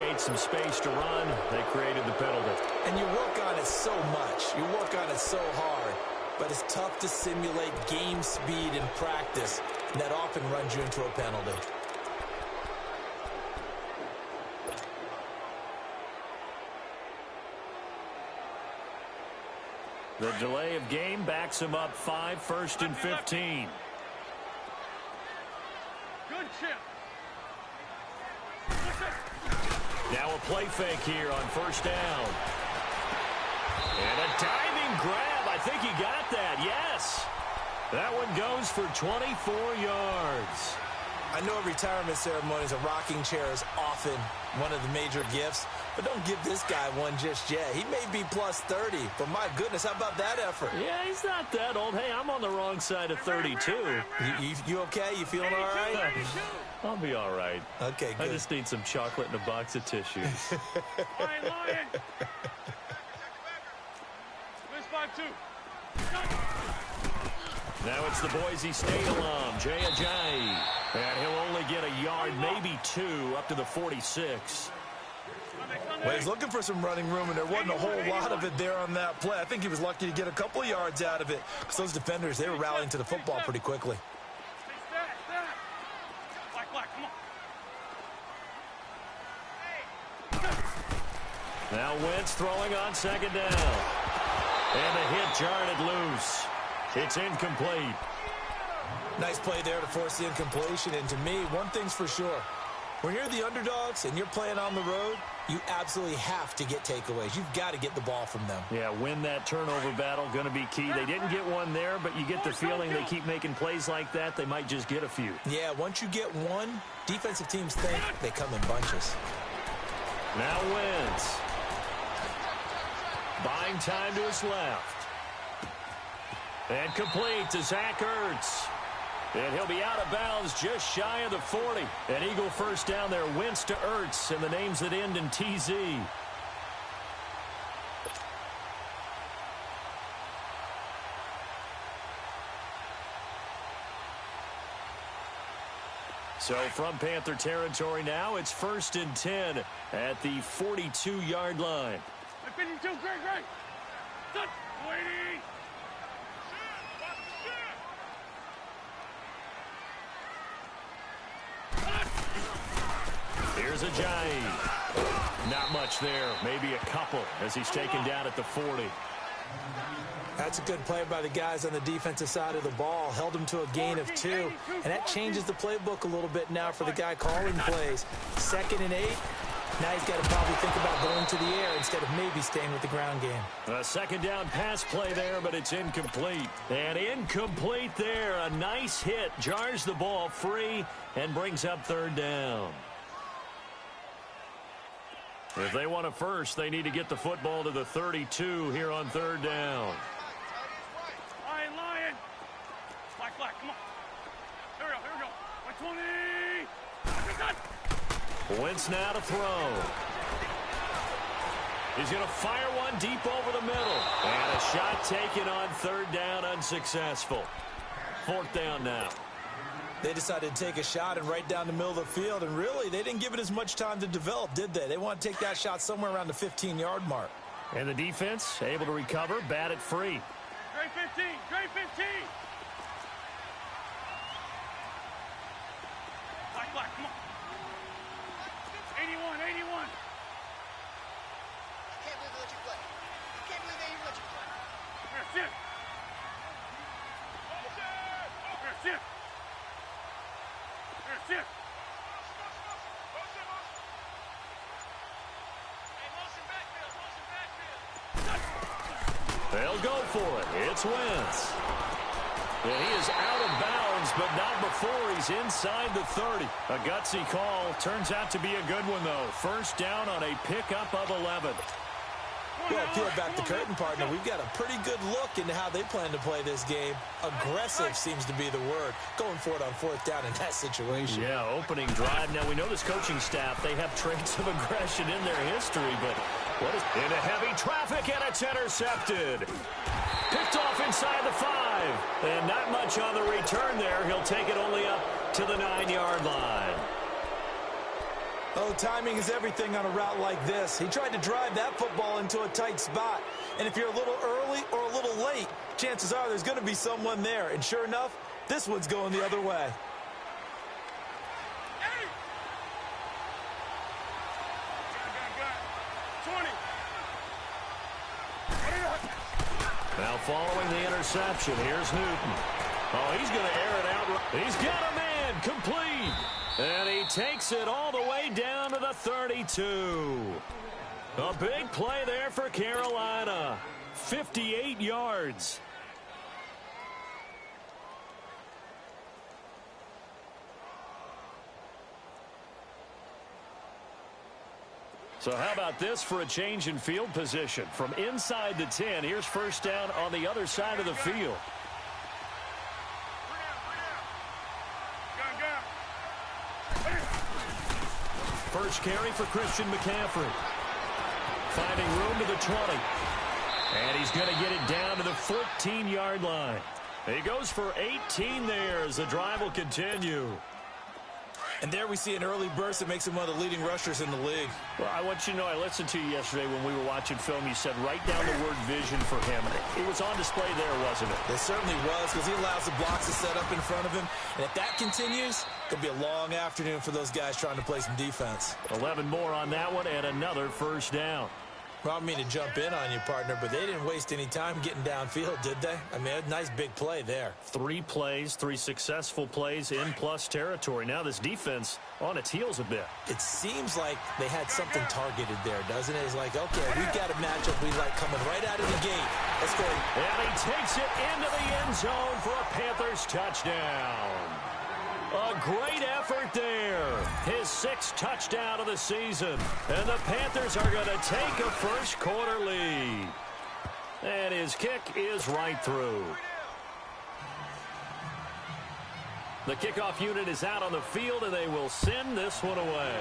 Made some space to run. They created the penalty. And you work on it so much. You work on it so hard. But it's tough to simulate game speed in practice. And that often runs you into a penalty. The delay of game backs him up 5, 1st and 15. Good chip. Now a play fake here on 1st down. And a diving grab. I think he got that. Yes. That one goes for 24 yards. I know at retirement ceremonies, a rocking chair is often one of the major gifts, but don't give this guy one just yet. He may be plus 30, but my goodness, how about that effort? Yeah, he's not that old. Hey, I'm on the wrong side of 32. You okay? You feeling all right? I'll be all right. Okay, good. I just need some chocolate and a box of tissues. Lion. Where's 5-2? Now it's the Boise State alum, Jay Ajayi. And he'll only get a yard, maybe 2, up to the 46. Well, he's looking for some running room, and there wasn't a whole lot of it there on that play. I think he was lucky to get a couple of yards out of it, because those defenders, they were rallying to the football pretty quickly. Now Wentz throwing on 2nd down. And the hit jarred it loose. It's incomplete. Nice play there to force the incompletion. And to me, one thing's for sure. When you're the underdogs and you're playing on the road, you absolutely have to get takeaways. You've got to get the ball from them. Yeah, win that turnover battle, going to be key. They didn't get one there, but you get the feeling they keep making plays like that, they might just get a few. Yeah, once you get one, defensive teams think they come in bunches. Now Wentz. Buying time to his left. And complete to Zach Ertz. And he'll be out of bounds just shy of the 40. An Eagle first down there. Wentz to Ertz, and the names that end in TZ. So from Panther territory now, it's 1st and 10 at the 42-yard line. 52, great. Good, lady. Here's Ajayi. Not much there. Maybe a couple as he's taken down at the 40. That's a good play by the guys on the defensive side of the ball. Held him to a gain of 2. And that changes the playbook a little bit now for the guy calling plays. 2nd and 8. Now he's got to probably think about going to the air instead of maybe staying with the ground game. A 2nd down pass play there, but it's incomplete. And incomplete there. A nice hit. Jars the ball free and brings up 3rd down. If they want a first, they need to get the football to the 32 here on 3rd down. Lion. Black, come on. Here we go. 120. Wentz now to throw. He's going to fire one deep over the middle. And a shot taken on 3rd down, unsuccessful. 4th down now. They decided to take a shot and right down the middle of the field, and really, they didn't give it as much time to develop, did they? They want to take that shot somewhere around the 15-yard mark. And the defense able to recover, bat it free. Great 15. Black, come on. 81. Can't believe they let you play. Can't believe they even let you play. Here's it. They'll go for it. It's Wentz. And he is out of bounds, but not before he's inside the 30. A gutsy call. Turns out to be a good one, though. 1st down on a pickup of 11. Well, peel back the curtain, partner. We've got a pretty good look into how they plan to play this game. Aggressive seems to be the word. Going for it on 4th down in that situation. Yeah, opening drive. Now, we know this coaching staff, they have traits of aggression in their history, but what is into heavy traffic, and it's intercepted. Picked off inside the 5. And not much on the return there. He'll take it only up to the 9-yard line. Oh, timing is everything on a route like this. He tried to drive that football into a tight spot. And if you're a little early or a little late, chances are there's going to be someone there. And sure enough, this one's going the other way. Now following the interception, here's Newton. Oh, he's going to air it out. He's got a man complete. And he takes it all the way down to the 32. A big play there for Carolina. 58 yards. So how about this for a change in field position? From inside the 10, here's first down on the other side of the field. First carry for Christian McCaffrey. Finding room to the 20. And he's going to get it down to the 14-yard line. He goes for 18 there as the drive will continue. And there we see an early burst that makes him one of the leading rushers in the league. Well, I want you to know, I listened to you yesterday when we were watching film. You said write down the word vision for him. It was on display there, wasn't it? It certainly was, because he allows the blocks to set up in front of him. And if that continues, it'll be a long afternoon for those guys trying to play some defense. 11 more on that one and another first down. Well, I don't mean to jump in on you, partner, but they didn't waste any time getting downfield, did they? I mean, a nice big play there. 3 plays, 3 successful plays in plus territory. Now this defense on its heels a bit. It seems like they had something targeted there, doesn't it? It's like, okay, we've got a matchup we like coming right out of the gate. Let's go. And he takes it into the end zone for a Panthers touchdown. A great effort there. His 6th touchdown of the season. And the Panthers are going to take a first quarter lead. And his kick is right through. The kickoff unit is out on the field, and they will send this one away.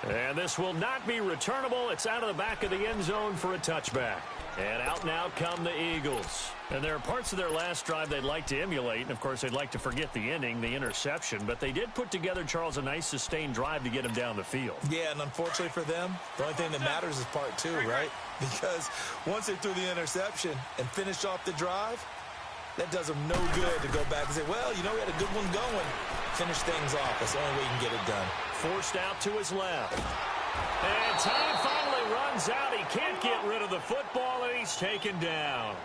And this will not be returnable. It's out of the back of the end zone for a touchback. And out now come the Eagles. And there are parts of their last drive they'd like to emulate. And, of course, they'd like to forget the ending, the interception. But they did put together, Charles, a nice sustained drive to get him down the field. Yeah, and unfortunately for them, the only thing that matters is part 2, right? Because once they threw the interception and finished off the drive, that does them no good to go back and say, well, you know, we had a good one going. Finish things off. That's the only way you can get it done. Forced out to his left. And time finally runs out. He can't get rid of the football, and he's taken down.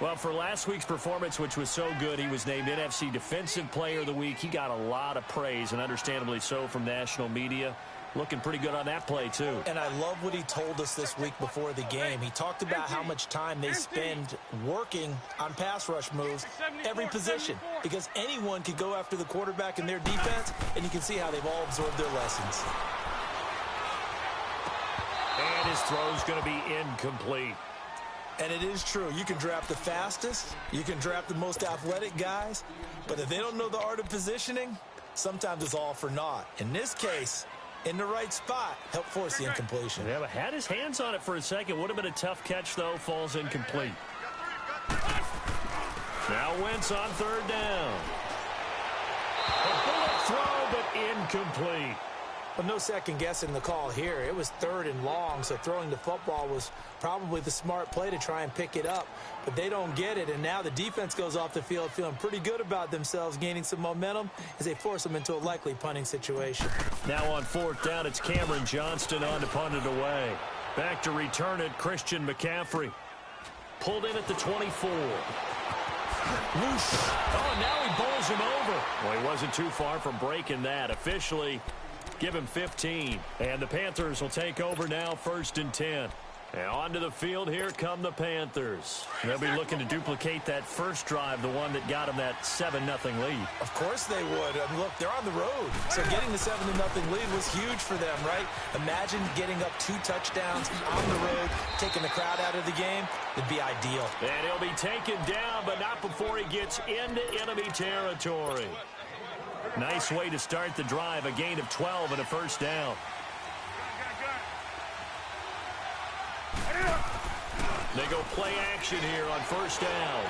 Well, for last week's performance, which was so good, he was named NFC Defensive Player of the Week. He got a lot of praise, and understandably so, from national media. Looking pretty good on that play, too. And I love what he told us this week before the game. He talked about how much time they spend working on pass rush moves, every position, because anyone could go after the quarterback in their defense, and you can see how they've all absorbed their lessons. And his throw's going to be incomplete. And it is true. You can draft the fastest. You can draft the most athletic guys. But if they don't know the art of positioning, sometimes it's all for naught. In this case, in the right spot, help force the incompletion. Yeah, but had his hands on it for a second. Would have been a tough catch, though. Falls incomplete. Now Wentz on 3rd down. A bullet throw, but incomplete. But no second guessing the call here. It was 3rd and long, so throwing the football was probably the smart play to try and pick it up. But they don't get it, and now the defense goes off the field feeling pretty good about themselves, gaining some momentum as they force them into a likely punting situation. Now on 4th down, it's Cameron Johnston on to punt it away. Back to return it, Christian McCaffrey. Pulled in at the 24. Whoosh. Oh, now he bowls him over. Well, he wasn't too far from breaking that. Officially, give him 15. And the Panthers will take over now, 1st and 10. And onto the field, here come the Panthers. They'll be looking to duplicate that first drive, the one that got them that 7-0 lead. Of course they would. I mean, look, they're on the road. So getting the 7-0 lead was huge for them, right? Imagine getting up 2 touchdowns on the road, taking the crowd out of the game. It'd be ideal. And he'll be taken down, but not before he gets into enemy territory. Nice way to start the drive, a gain of 12 and a first down. They go play action here on 1st down.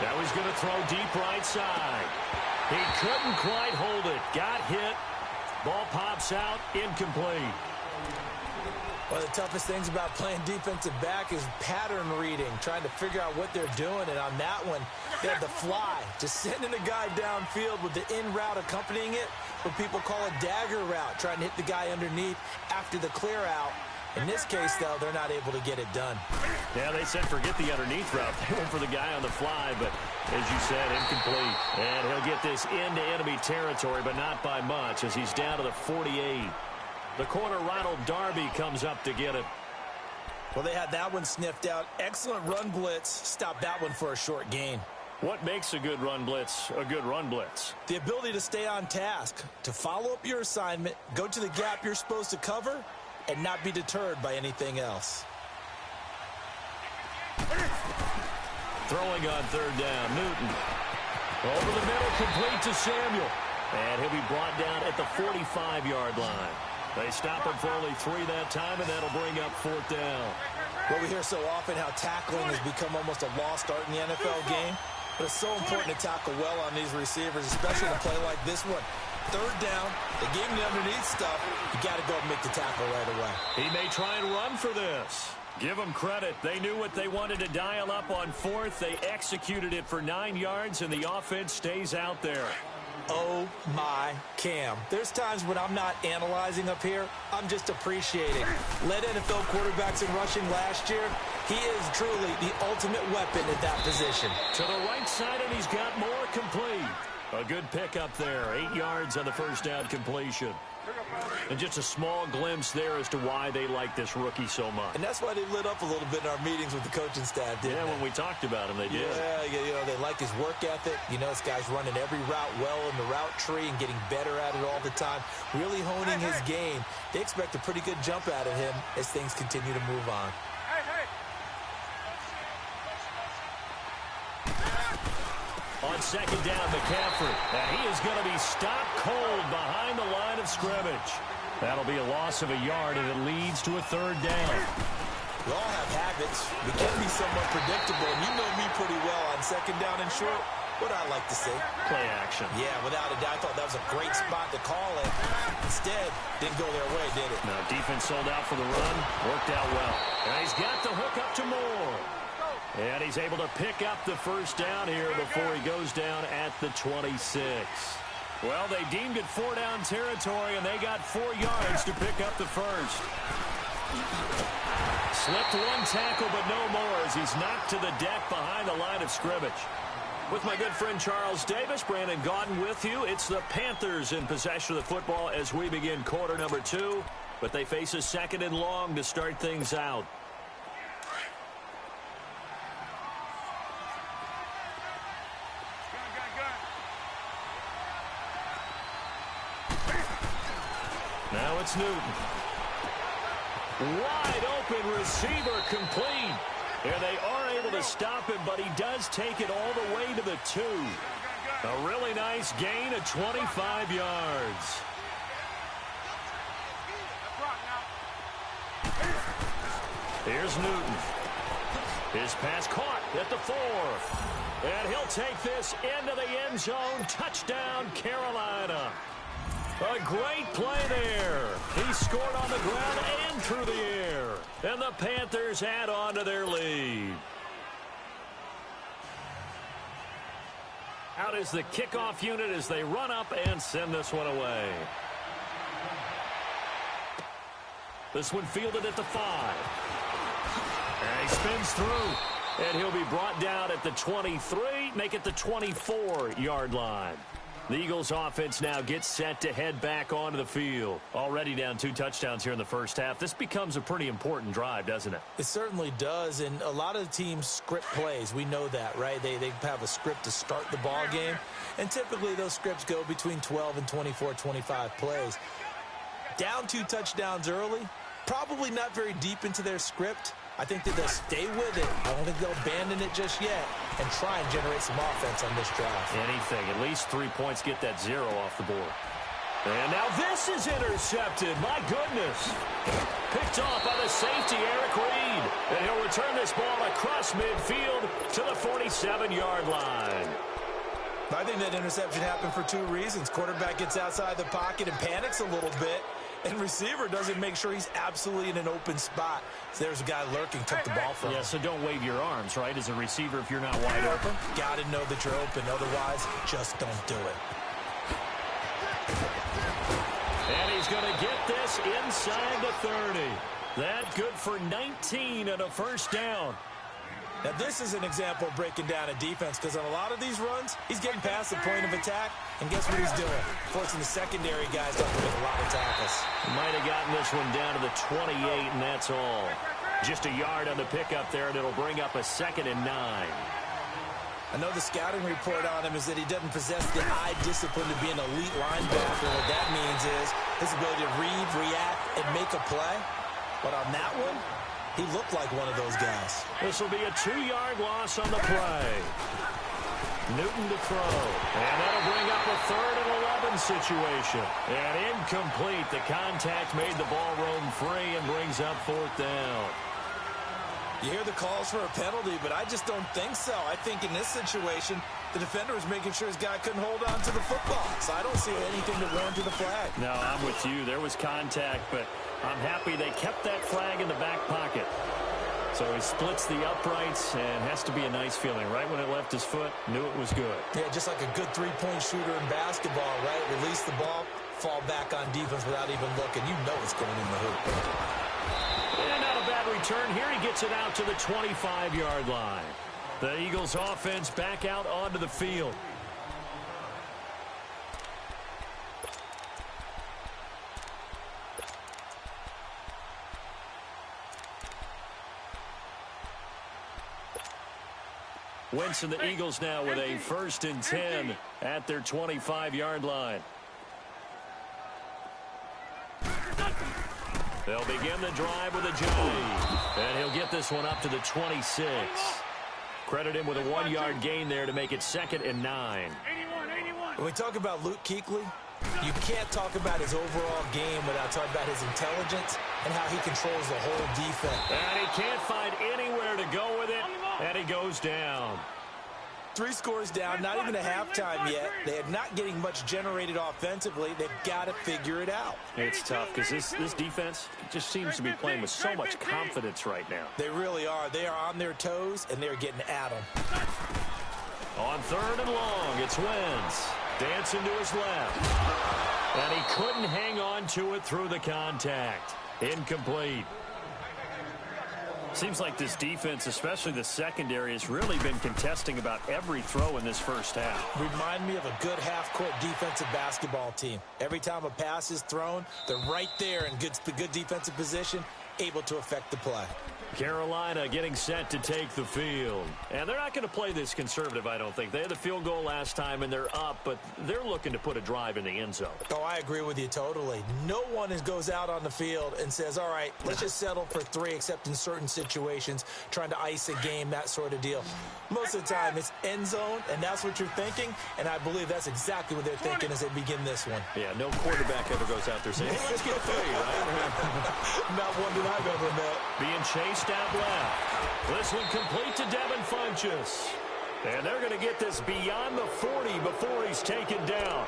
Now he's going to throw deep right side. He couldn't quite hold it. Got hit. Ball pops out. Incomplete. One of the toughest things about playing defensive back is pattern reading, trying to figure out what they're doing. And on that one, they had the fly, just sending the guy downfield with the in route accompanying it, what people call a dagger route, trying to hit the guy underneath after the clear out. In this case, though, they're not able to get it done. Yeah, they said forget the underneath route. They went for the guy on the fly, but as you said, incomplete. And he'll get this into enemy territory, but not by much, as he's down to the 48. The corner, Ronald Darby, comes up to get it. Well, they had that one sniffed out. Excellent run blitz. Stopped that one for a short gain. What makes a good run blitz a good run blitz? The ability to stay on task, to follow up your assignment, go to the gap you're supposed to cover, and not be deterred by anything else. Throwing on third down, Newton. Over the middle, complete to Samuel. And he'll be brought down at the 45-yard line. They stop him for only 3 that time, and that'll bring up 4th down. Well, we hear so often how tackling has become almost a lost art in the NFL game. But it's so important to tackle well on these receivers, especially in a play like this one. Third down, they gave him the underneath stuff. You got to go and make the tackle right away. He may try and run for this. Give them credit. They knew what they wanted to dial up on 4th. They executed it for 9 yards, and the offense stays out there. Oh, my Cam. There's times when I'm not analyzing up here. I'm just appreciating. Led NFL quarterbacks in rushing last year. He is truly the ultimate weapon at that position. To the right side, and he's got more complete. A good pickup there. 8 yards on the first down completion. And just a small glimpse there as to why they like this rookie so much. And that's why they lit up a little bit in our meetings with the coaching staff, didn't they? When we talked about him, they did. Yeah, you know, they like his work ethic. You know, this guy's running every route well in the route tree and getting better at it all the time, really honing his game. They expect a pretty good jump out of him as things continue to move on. On second down, McCaffrey. And he is going to be stopped cold behind the line of scrimmage. That'll be a loss of a yard, and it leads to a 3rd down. We all have habits. We can be somewhat predictable, and you know me pretty well on second down and short. What I like to see. Play action. Yeah, without a doubt. I thought that was a great spot to call it. Instead, didn't go their way, did it? Now, defense sold out for the run. Worked out well. And he's got the hook up to Moore. And he's able to pick up the first down here before he goes down at the 26. Well, they deemed it 4-down territory, and they got 4 yards to pick up the first. Slipped one tackle, but no more as he's knocked to the deck behind the line of scrimmage. With my good friend Charles Davis, Brandon Gaudin with you. It's the Panthers in possession of the football as we begin quarter number 2. But they face a 2nd and long to start things out. Now it's Newton. Wide open receiver complete. And they are able to stop him, but he does take it all the way to the 2. A really nice gain of 25 yards. Here's Newton. His pass caught at the 4. And he'll take this into the end zone. Touchdown, Carolina. A great play there. He scored on the ground and through the air. And the Panthers add on to their lead. Out is the kickoff unit as they run up and send this one away. This one fielded at the 5. And he spins through. And he'll be brought down at the 23, make it the 24-yard line. The Eagles offense now gets set to head back onto the field. Already down 2 touchdowns here in the first half. This becomes a pretty important drive, doesn't it? It certainly does, and a lot of teams script plays. We know that, right? They have a script to start the ball game, and typically those scripts go between 12 and 24, 25 plays. Down 2 touchdowns early, probably not very deep into their script. I think that they'll stay with it. I don't think they'll abandon it just yet and try and generate some offense on this drive. Anything. At least 3 points, get that 0 off the board. And now this is intercepted. My goodness. Picked off by the safety, Eric Reed. And he'll return this ball across midfield to the 47-yard line. I think that interception happened for two reasons. Quarterback gets outside the pocket and panics a little bit, and receiver doesn't make sure he's absolutely in an open spot. So there's a guy lurking, took the ball from him. Yeah, so don't wave your arms, right, as a receiver if you're not wide open. Got to know that you're open. Otherwise, just don't do it. And he's going to get this inside the 30. That good for 19 and a first down. Now, this is an example of breaking down a defense, because on a lot of these runs, he's getting past the point of attack, and guess what he's doing? Forcing the secondary guys to have to make a lot of tackles. Might have gotten this one down to the 28, and that's all. Just a yard on the pickup there, and it'll bring up a 2nd and 9. I know the scouting report on him is that he doesn't possess the eye discipline to be an elite linebacker. What that means is his ability to read, react, and make a play. But on that one, he looked like one of those guys. This will be a 2-yard loss on the play. Newton to throw. And that'll bring up a 3rd and 11 situation. And incomplete. The contact made the ball roam free and brings up 4th down. You hear the calls for a penalty, but I just don't think so. I think in this situation, the defender was making sure his guy couldn't hold on to the football. So I don't see anything to warrant to the flag. No, I'm with you. There was contact, but I'm happy they kept that flag in the back pocket. So he splits the uprights, and has to be a nice feeling. Right when it left his foot, knew it was good. Yeah, just like a good three-point shooter in basketball, right? Release the ball, fall back on defense without even looking. You know it's going in the hoop. And not a bad return here. He gets it out to the 25-yard line. The Eagles offense back out onto the field. Wentz and the Eagles now with a 1st and 10 at their 25-yard line. They'll begin the drive with a J. And he'll get this one up to the 26. Credit him with a 1-yard gain there to make it 2nd and 9. When we talk about Luke Kuechly, you can't talk about his overall game without talking about his intelligence and how he controls the whole defense. And he can't find anywhere to go with it, and he goes down. 3 scores down, not even a halftime yet. They're not getting much generated offensively. They've got to figure it out. It's tough because this defense just seems to be playing with so much confidence right now. They really are. They are on their toes, and they're getting at them. On 3rd and long, it's Wentz. Dancing to his left. And he couldn't hang on to it through the contact. Incomplete. Seems like this defense, especially the secondary, has really been contesting about every throw in this first half. Remind me of a good half-court defensive basketball team. Every time a pass is thrown, they're right there in good defensive position, able to affect the play. Carolina getting set to take the field. And they're not going to play this conservative, I don't think. They had the field goal last time, and they're up, but they're looking to put a drive in the end zone. Oh, I agree with you totally. No one goes out on the field and says, all right, let's just settle for 3, except in certain situations, trying to ice a game, that sort of deal. Most of the time, it's end zone, and that's what you're thinking, and I believe that's exactly what they're thinking as they begin this one. Yeah, no quarterback ever goes out there saying, hey, let's get 3, right? Not one that I've ever met. Being chased out left. This one complete to Devin Funchess. And they're going to get this beyond the 40 before he's taken down.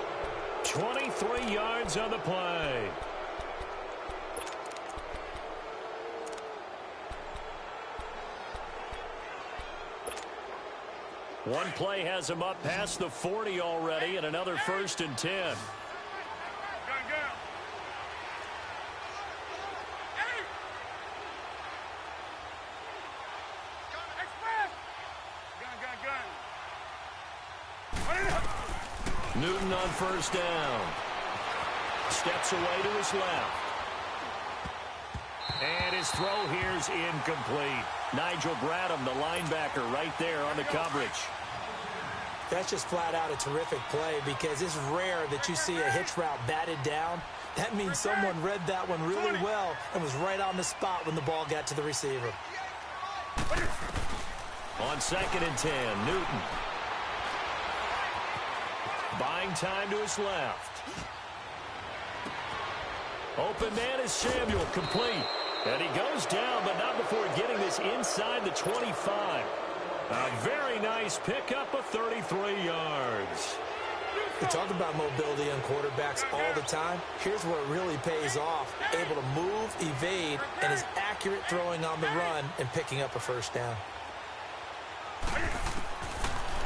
23 yards on the play. One play has him up past the 40 already, and another 1st and 10. Newton on 1st down. Steps away to his left. And his throw here's incomplete. Nigel Bradham, the linebacker, right there on the coverage. That's just flat out a terrific play, because it's rare that you see a hitch route batted down. That means someone read that one really well and was right on the spot when the ball got to the receiver. On 2nd and 10, Newton. Buying time to his left. Open man is Samuel, complete. And he goes down, but not before getting this inside the 25. A very nice pickup of 33 yards. We talk about mobility on quarterbacks all the time. Here's where it really pays off. Able to move, evade, and is accurate throwing on the run and picking up a first down.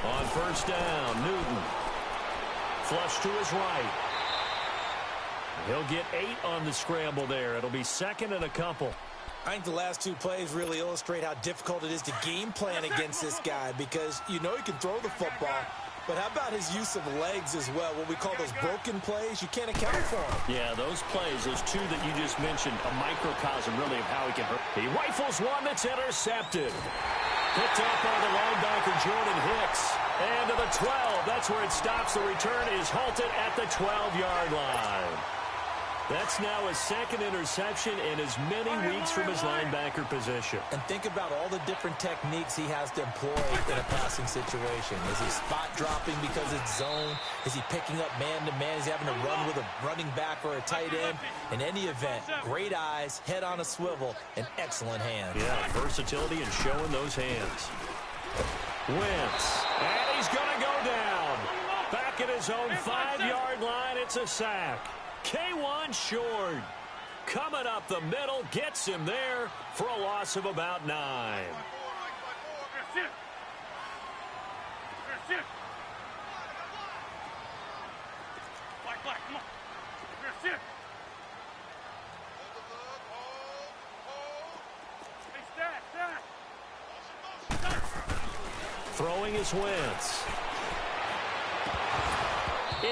On first down, Newton. Flush to his right. He'll get 8 on the scramble there. It'll be second and a couple. I think the last 2 plays really illustrate how difficult it is to game plan against this guy because you know he can throw the football, but how about his use of legs as well? What we call those broken plays, you can't account for them. Yeah, those plays, those 2 that you just mentioned, a microcosm really of how he can hurt. He rifles one that's intercepted. Picked up by the linebacker, Jordan Hicks. And to the 12, that's where it stops. The return is halted at the 12-yard line. That's now his second interception in as many weeks from his linebacker position. And think about all the different techniques he has to employ in a passing situation. Is he spot dropping because it's zone? Is he picking up man-to-man? Is he having to run with a running back or a tight end? In any event, great eyes, head on a swivel, and excellent hands. Yeah, versatility and showing those hands. Wentz, and he's going to go down. Back at his own 5-yard line, it's a sack. K1 short. Coming up the middle, gets him there for a loss of about 9. Come on. Throwing is Wentz.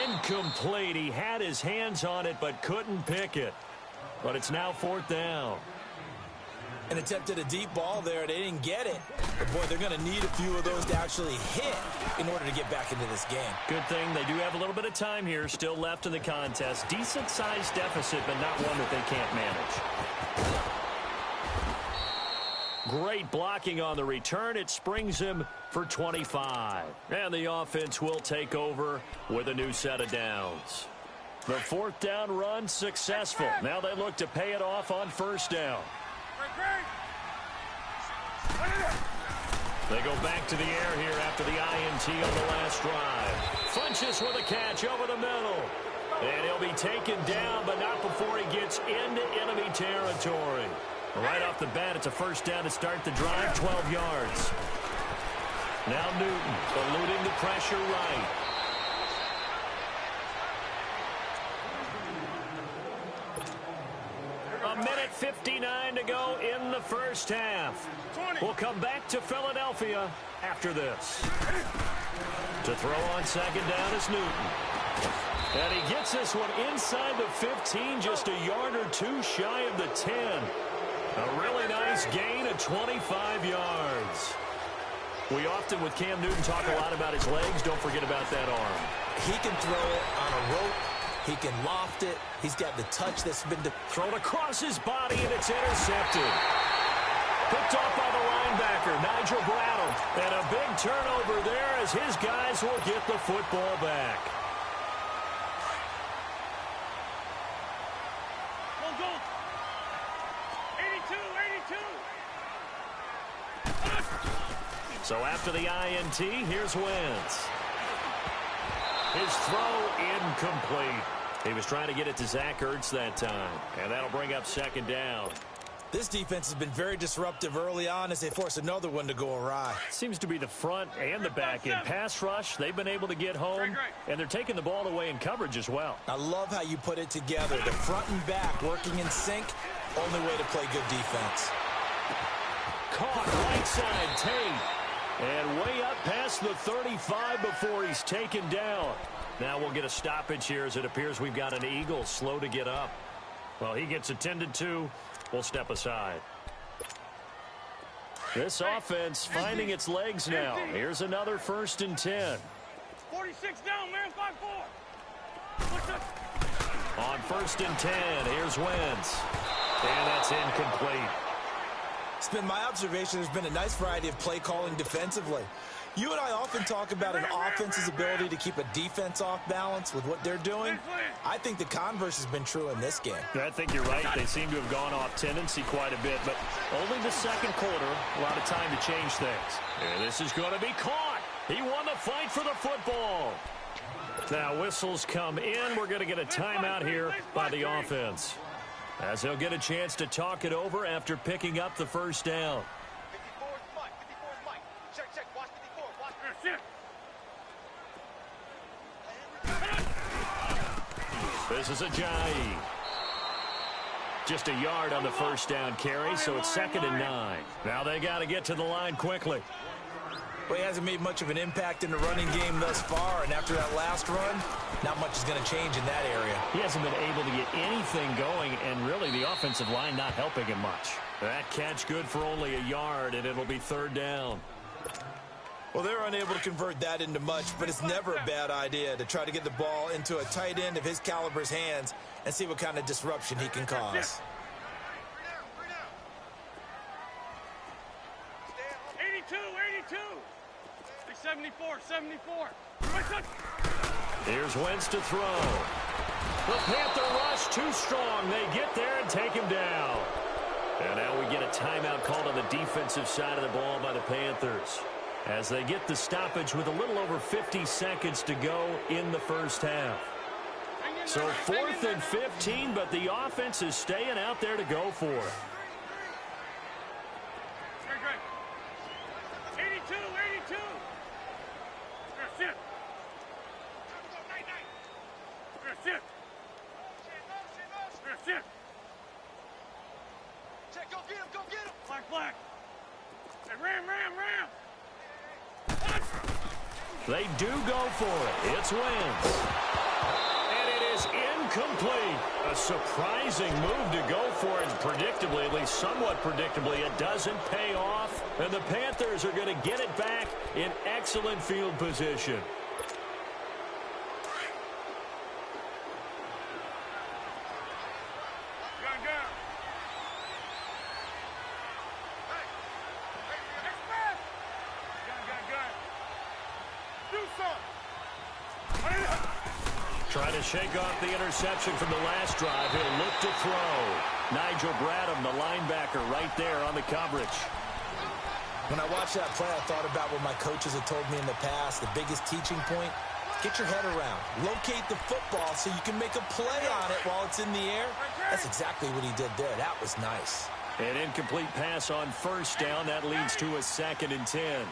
Incomplete. He had his hands on it but couldn't pick it. But it's now 4th down. And attempted a deep ball there. They didn't get it. But, boy, they're going to need a few of those to actually hit in order to get back into this game. Good thing they do have a little bit of time here still left in the contest. Decent-sized deficit, but not one that they can't manage. Great blocking on the return. It springs him for 25. And the offense will take over with a new set of downs. The 4th down run successful. Now they look to pay it off on first down. They go back to the air here after the INT on the last drive. Funches with a catch over the middle. And he'll be taken down, but not before he gets into enemy territory. Right off the bat, it's a first down to start the drive, 12 yards. Now Newton eluding the pressure right. A minute 59 to go in the first half. We'll come back to Philadelphia after this. To throw on second down is Newton. And he gets this one inside the 15, just a yard or 2 shy of the 10. A really nice gain of 25 yards. We often, with Cam Newton, talk a lot about his legs. Don't forget about that arm. He can throw it on a rope. He can loft it. He's got the touch that's been thrown across his body, and it's intercepted. Picked off by the linebacker, Nigel Bradham. And a big turnover there as his guys will get the football back. Go. 82. So after the INT, here's Wentz. His throw incomplete. He was trying to get it to Zach Ertz that time. And that'll bring up second down. This defense has been very disruptive early on as they force another one to go awry. Seems to be the front and the back end. Pass rush, they've been able to get home, and they're taking the ball away in coverage as well. I love how you put it together. The front and back working in sync, only way to play good defense. Caught right side, Tate. And way up past the 35 before he's taken down. Now we'll get a stoppage here as it appears we've got an Eagle slow to get up. Well, he gets attended to. We'll step aside. This offense finding its legs now. Here's another 1st and 10. 46 down, man. 5-4. On 1st and 10, here's Wentz. And that's incomplete. It's been my observation there's been a nice variety of play calling defensively. You and I often talk about an offense's ability to keep a defense off balance with what they're doing. I think the converse has been true in this game. Yeah, I think you're right. They seem to have gone off tendency quite a bit, but only the second quarter, a lot of time to change things. And this is going to be caught. He won the fight for the football. Now whistles come in. We're going to get a timeout here by the offense, as they'll get a chance to talk it over after picking up the first down. 54 is Mike. 54 is Mike. Check. Watch 54. Watch. This is Ajayi. Just a yard on the first down carry, so it's 2nd and 9. Now they got to get to the line quickly. Well, he hasn't made much of an impact in the running game thus far, and after that last run, not much is going to change in that area. He hasn't been able to get anything going, and really the offensive line not helping him much. That catch good for only a yard, and it'll be 3rd down. Well, they're unable to convert that into much, but it's never a bad idea to try to get the ball into a tight end of his caliber's hands and see what kind of disruption he can cause. 82. 74. Here's Wentz to throw. The Panther rush too strong. They get there and take him down. And now we get a timeout called on the defensive side of the ball by the Panthers, as they get the stoppage with a little over 50 seconds to go in the first half. So 4th and 15, but the offense is staying out there to go for it. 82. Check. Go get him. Black. Hey, ram. They do go for it. It's Wentz. And it is incomplete. A surprising move to go for it. Predictably, at least somewhat predictably, it doesn't pay off. And the Panthers are going to get it back in excellent field position. Trying to shake off the interception from the last drive. He'll look to throw. Nigel Bradham, the linebacker, right there on the coverage. When I watched that play, I thought about what my coaches had told me in the past. The biggest teaching point, get your head around. Locate the football so you can make a play on it while it's in the air. That's exactly what he did there. That was nice. An incomplete pass on first down. That leads to a 2nd and 10.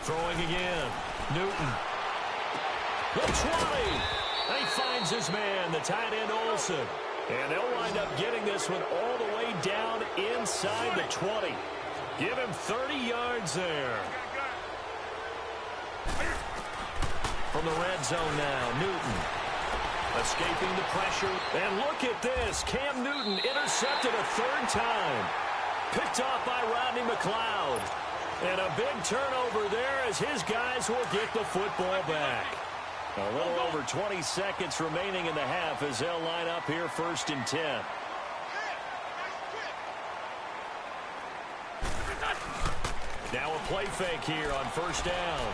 Throwing again. Newton. The 20. He finds his man, the tight end Olsen. And they'll wind up getting this one all the way down inside the 20. Give him 30 yards there. From the red zone now, Newton. Escaping the pressure. And look at this. Cam Newton intercepted a 3rd time. Picked off by Rodney McLeod. And a big turnover there as his guys will get the football back. A little over 20 seconds remaining in the half as they'll line up here 1st and 10. Now a play fake here on 1st down.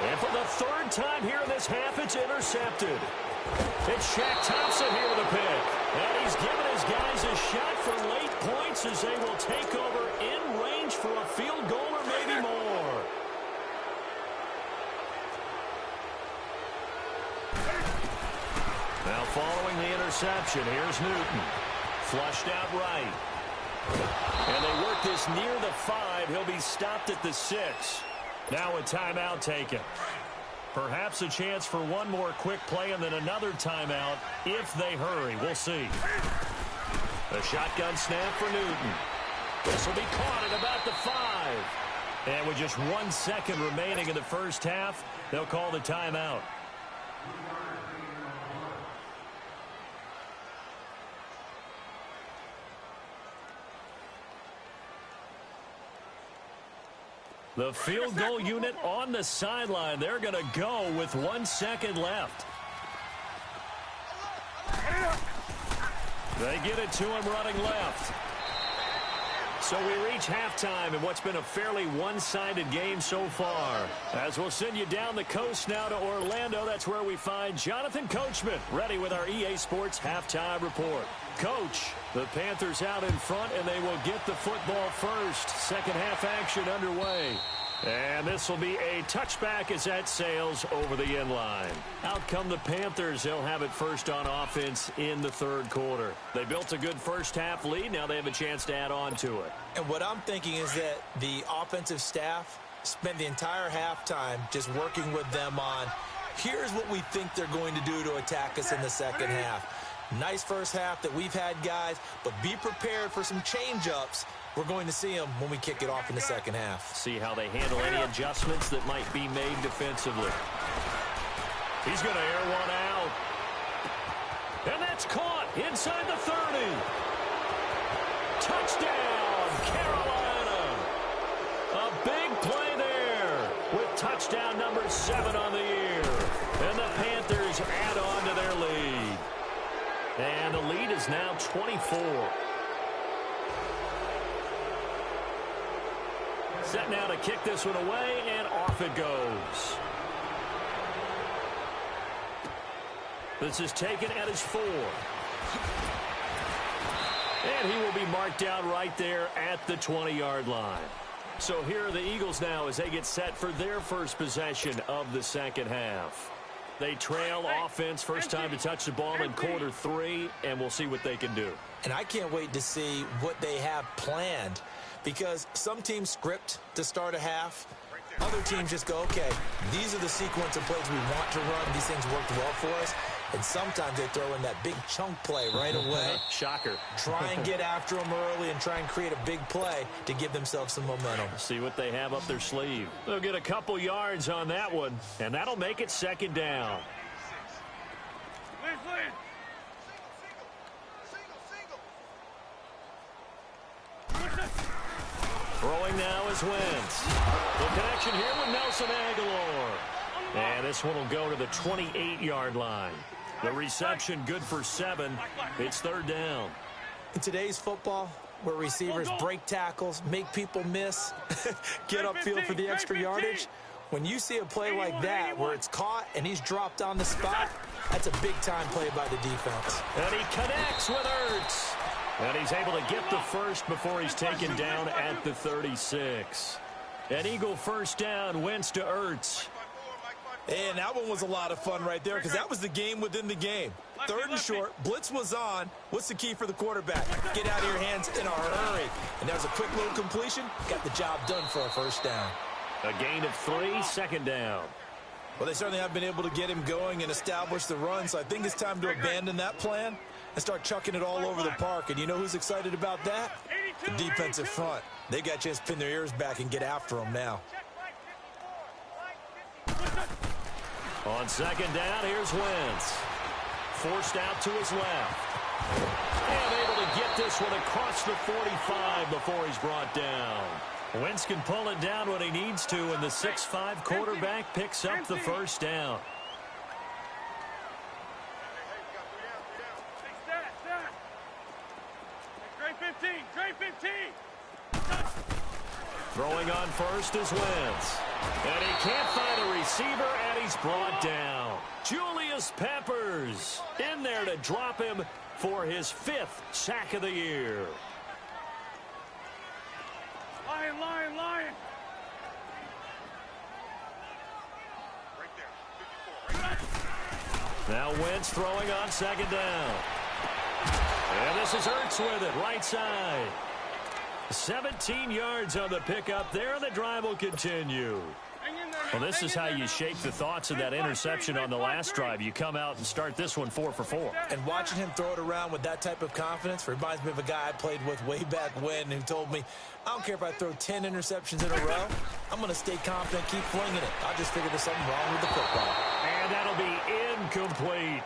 And for the 3rd time here in this half, it's intercepted. It's Shaq Thompson here with a pick. And he's given his guys a shot for late points as they will take over in range for a field goal or maybe more. Now following the interception, here's Newton. Flushed out right. And they work this near the 5. He'll be stopped at the 6. Now a timeout taken. Perhaps a chance for one more quick play and then another timeout if they hurry. We'll see. A shotgun snap for Newton. This will be caught at about the 5. And with just 1 second remaining in the first half, they'll call the timeout. The field goal unit on the sideline. They're going to go with 1 second left. They get it to him running left. So we reach halftime in what's been a fairly one-sided game so far. As we'll send you down the coast now to Orlando, that's where we find Jonathan Coachman ready with our EA Sports halftime report. Coach, the Panthers out in front, and they will get the football first. Second half action underway. And this will be a touchback as that sails over the end line. Out come the Panthers. They'll have it first on offense in the third quarter. They built a good first half lead. Now they have a chance to add on to it. And what I'm thinking is that the offensive staff spent the entire halftime just working with them on, here's what we think they're going to do to attack us in the second half. Nice first half that we've had, guys, but be prepared for some change-ups. We're going to see them when we kick it off in the second half. See how they handle any adjustments that might be made defensively. He's going to air one out. And that's caught inside the 30. Touchdown, Carolina. A big play there with touchdown number 7 on the year. And the Panthers add on to their lead. And the lead is now 24. Set now to kick this one away, and off it goes. This is taken at his 4. And he will be marked down right there at the 20-yard line. So here are the Eagles now as they get set for their first possession of the second half. They trail offense, first time to touch the ball in quarter 3, and we'll see what they can do. And I can't wait to see what they have planned, because some teams script to start a half. Other teams just go, okay, these are the sequence of plays we want to run. These things worked well for us. And sometimes they throw in that big chunk play right away. Shocker. Try and get after them early and try and create a big play to give themselves some momentum. See what they have up their sleeve. They'll get a couple yards on that one, and that'll make it second down. Throwing now is Wentz. The connection here with Nelson Aguilar. And this one will go to the 28-yard line. The reception good for 7. It's third down. In today's football, where receivers break tackles, make people miss, get upfield for the extra yardage, when you see a play like that where it's caught and he's dropped on the spot, that's a big-time play by the defense. And he connects with Ertz. And he's able to get the first before he's taken down at the 36. An Eagle first down, Wentz to Ertz. And that one was a lot of fun right there, because that was the game within the game. Third and short, blitz was on. What's the key for the quarterback? Get out of your hands in a hurry. And there's a quick little completion. Got the job done for a first down. A gain of 3, second down. Well, they certainly have been able to get him going and establish the run, so I think it's time to abandon that plan and start chucking it all over the park. And you know who's excited about that? The defensive front. They got a chance to pin their ears back and get after them now. On second down, here's Wentz. Forced out to his left. And able to get this one across the 45 before he's brought down. Wentz can pull it down when he needs to, and the 6'5" quarterback picks up the first down. Throwing on first is Wentz. And he can't find a receiver, and he's brought down. Julius Peppers in there to drop him for his 5th sack of the year. Lion, lion, lion. Now Wentz throwing on second down. And this is Ertz with it, right side. 17 yards on the pickup there, and the drive will continue. Well, this is how you shake the thoughts of that interception on the last drive. You come out and start this one 4 for 4. And watching him throw it around with that type of confidence reminds me of a guy I played with way back when who told me, I don't care if I throw 10 interceptions in a row. I'm going to stay confident, keep flinging it. I just figured there's something wrong with the football. And that'll be incomplete.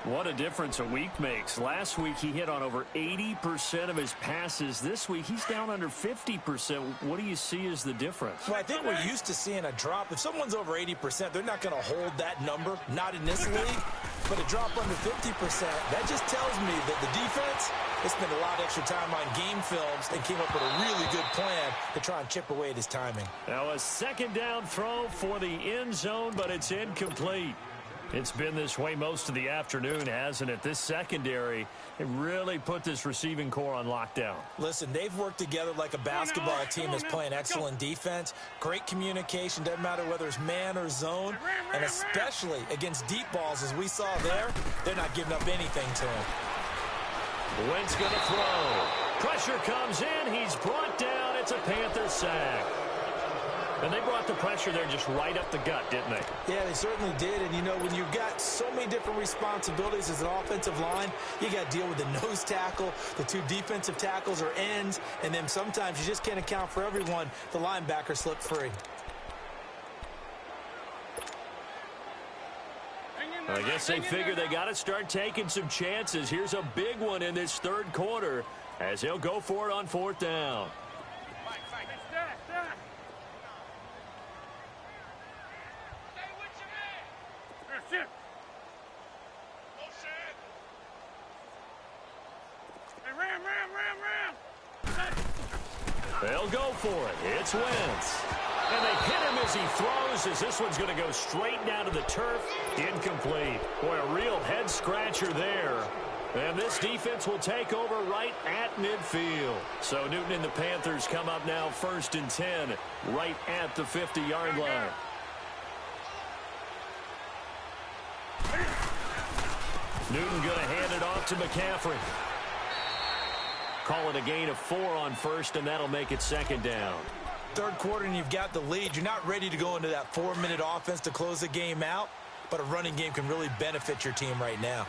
What a difference a week makes. Last week he hit on over 80% of his passes. This week he's down under 50%. What do you see as the difference? Well, I think we're used to seeing a drop. If someone's over 80%, they're not going to hold that number. Not in this league. but a drop under 50%, that just tells me that the defense has spent a lot of extra time on game films and came up with a really good plan to try and chip away at his timing. Now a second down throw for the end zone, but it's incomplete. It's been this way most of the afternoon, hasn't it? This secondary, it really put this receiving core on lockdown. Listen, they've worked together like a basketball team that's playing excellent defense. Great communication, doesn't matter whether it's man or zone. And especially against deep balls, as we saw there, they're not giving up anything to him. Wentz going to throw. Pressure comes in. He's brought down. It's a Panther sack. And they brought the pressure there just right up the gut, didn't they? Yeah, they certainly did. And, you know, when you've got so many different responsibilities as an offensive line, you got to deal with the nose tackle, the two defensive tackles or ends, and then sometimes you just can't account for everyone. The linebacker slipped free. I guess they figure they got to start taking some chances. Here's a big one in this third quarter as he'll go for it on fourth down. They'll go for it. It's Wentz. And they hit him as he throws, as this one's going to go straight down to the turf. Incomplete. Boy, a real head-scratcher there. And this defense will take over right at midfield. So Newton and the Panthers come up now 1st and 10, right at the 50-yard line. Newton going to hand it off to McCaffrey. Call it a gain of 4 on first, and that'll make it second down. Third quarter, and you've got the lead. You're not ready to go into that 4-minute offense to close the game out, but a running game can really benefit your team right now.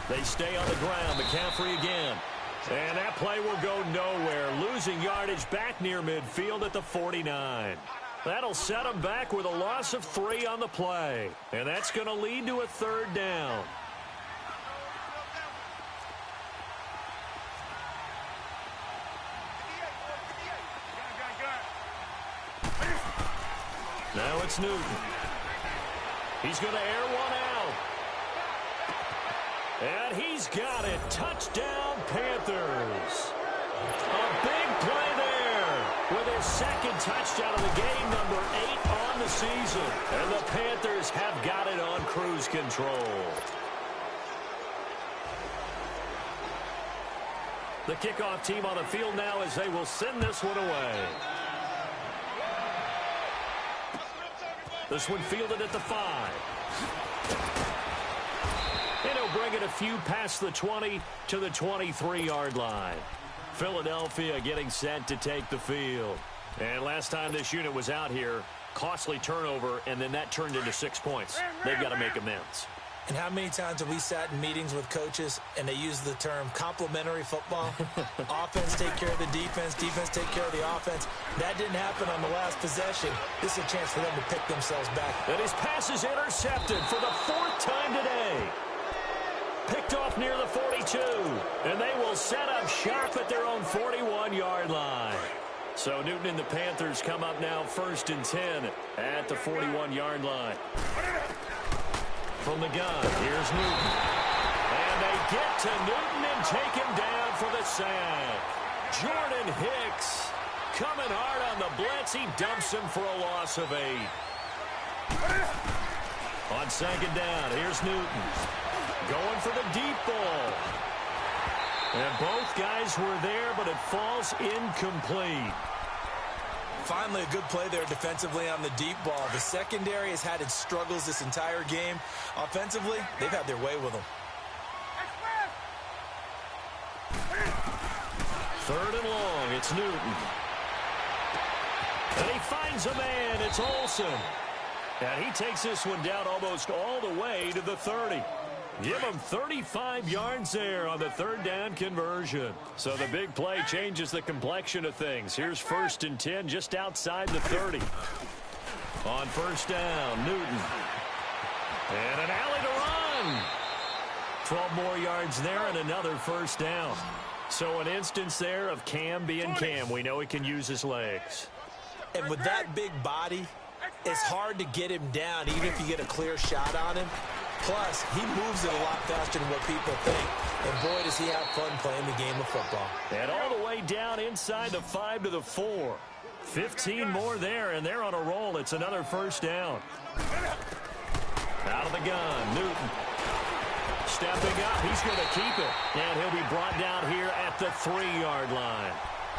They stay on the ground. McCaffrey again. And that play will go nowhere. Losing yardage back near midfield at the 49. That'll set them back with a loss of 3 on the play. And that's going to lead to a third down. Now it's Newton. He's going to air one out. And he's got it. Touchdown, Panthers. A big play there with his second touchdown of the game, number 8 on the season. And the Panthers have got it on cruise control. The kickoff team on the field now as they will send this one away. This one fielded at the 5. And he'll bring it a few past the 20 to the 23-yard line. Philadelphia getting set to take the field. And last time this unit was out here, costly turnover, and then that turned into 6 points. They've got to make amends. And how many times have we sat in meetings with coaches and they use the term complementary football? Offense take care of the defense, defense take care of the offense. That didn't happen on the last possession. This is a chance for them to pick themselves back. And his pass is intercepted for the 4th time today. Picked off near the 42. And they will set up shop at their own 41-yard line. So Newton and the Panthers come up now 1st and 10 at the 41-yard line. From the gun, here's Newton. And they get to Newton and take him down for the sack. Jordan Hicks coming hard on the blitz. He dumps him for a loss of 8. On 2nd down, here's Newton. Going for the deep ball. And both guys were there, but it falls incomplete. Finally, a good play there defensively on the deep ball. The secondary has had its struggles this entire game. Offensively, they've had their way with them. 3rd and long, it's Newton. And he finds a man, it's Olsen. And he takes this one down almost all the way to the 30. Give him 35 yards there on the 3rd down conversion. So the big play changes the complexion of things. Here's 1st and 10 just outside the 30. On 1st down, Newton. And an alley to run. 12 more yards there and another 1st down. So an instance there of Cam being Cam. We know he can use his legs. And with that big body, it's hard to get him down, even if you get a clear shot on him. Plus, he moves it a lot faster than what people think. And boy, does he have fun playing the game of football. And all the way down inside the 5 to the 4. 15 more there, and they're on a roll. It's another first down. Out of the gun, Newton. Stepping up, he's going to keep it. And he'll be brought down here at the 3-yard line.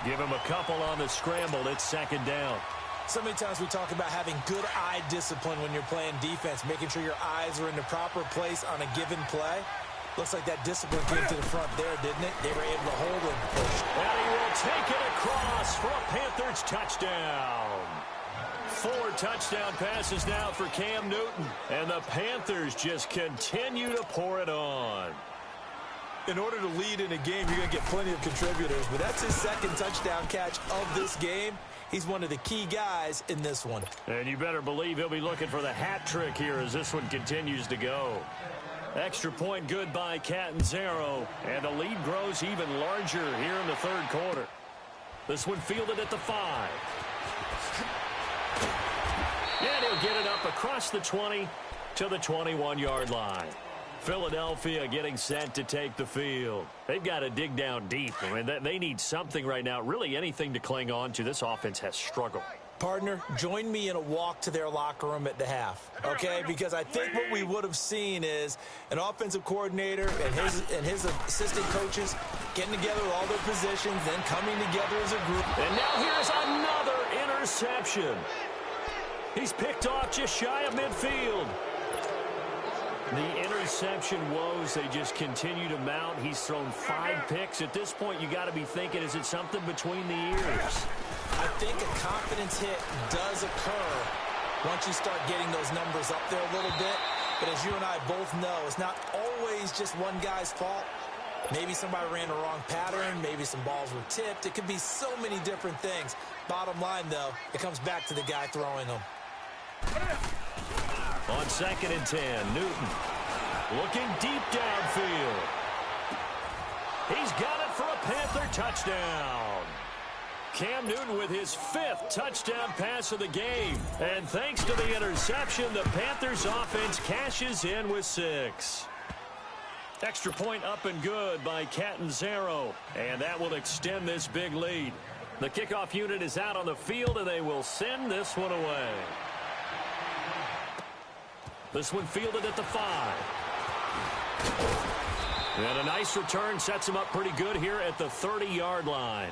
Give him a couple on the scramble. It's second down. So many times we talk about having good eye discipline when you're playing defense, making sure your eyes are in the proper place on a given play. Looks like that discipline came to the front there, didn't it? They were able to hold him. And he will take it across for a Panthers touchdown. 4 touchdown passes now for Cam Newton. And the Panthers just continue to pour it on. In order to lead in a game, you're going to get plenty of contributors, but that's his second touchdown catch of this game. He's one of the key guys in this one. And you better believe he'll be looking for the hat trick here as this one continues to go. Extra point good by Catanzaro, and the lead grows even larger here in the third quarter. This one fielded at the 5. And he'll get it up across the 20 to the 21-yard line. Philadelphia getting set to take the field. They've got to dig down deep. I mean, they need something right now, really anything to cling on to. This offense has struggled. Partner, join me in a walk to their locker room at the half, okay? Because I think what we would have seen is an offensive coordinator and his assistant coaches getting together with all their positions, then coming together as a group. And now here's another interception. He's picked off just shy of midfield. The interception woes, they just continue to mount. He's thrown 5 picks. At this point, you got to be thinking, is it something between the ears? I think a confidence hit does occur once you start getting those numbers up there a little bit. But as you and I both know, it's not always just one guy's fault. Maybe somebody ran the wrong pattern. Maybe some balls were tipped. It could be so many different things. Bottom line, though, it comes back to the guy throwing them. On 2nd and 10, Newton looking deep downfield. He's got it for a Panther touchdown. Cam Newton with his 5th touchdown pass of the game. And thanks to the interception, the Panthers offense cashes in with 6. Extra point up and good by Catanzaro. And that will extend this big lead. The kickoff unit is out on the field, and they will send this one away. This one fielded at the 5. And a nice return sets him up pretty good here at the 30-yard line.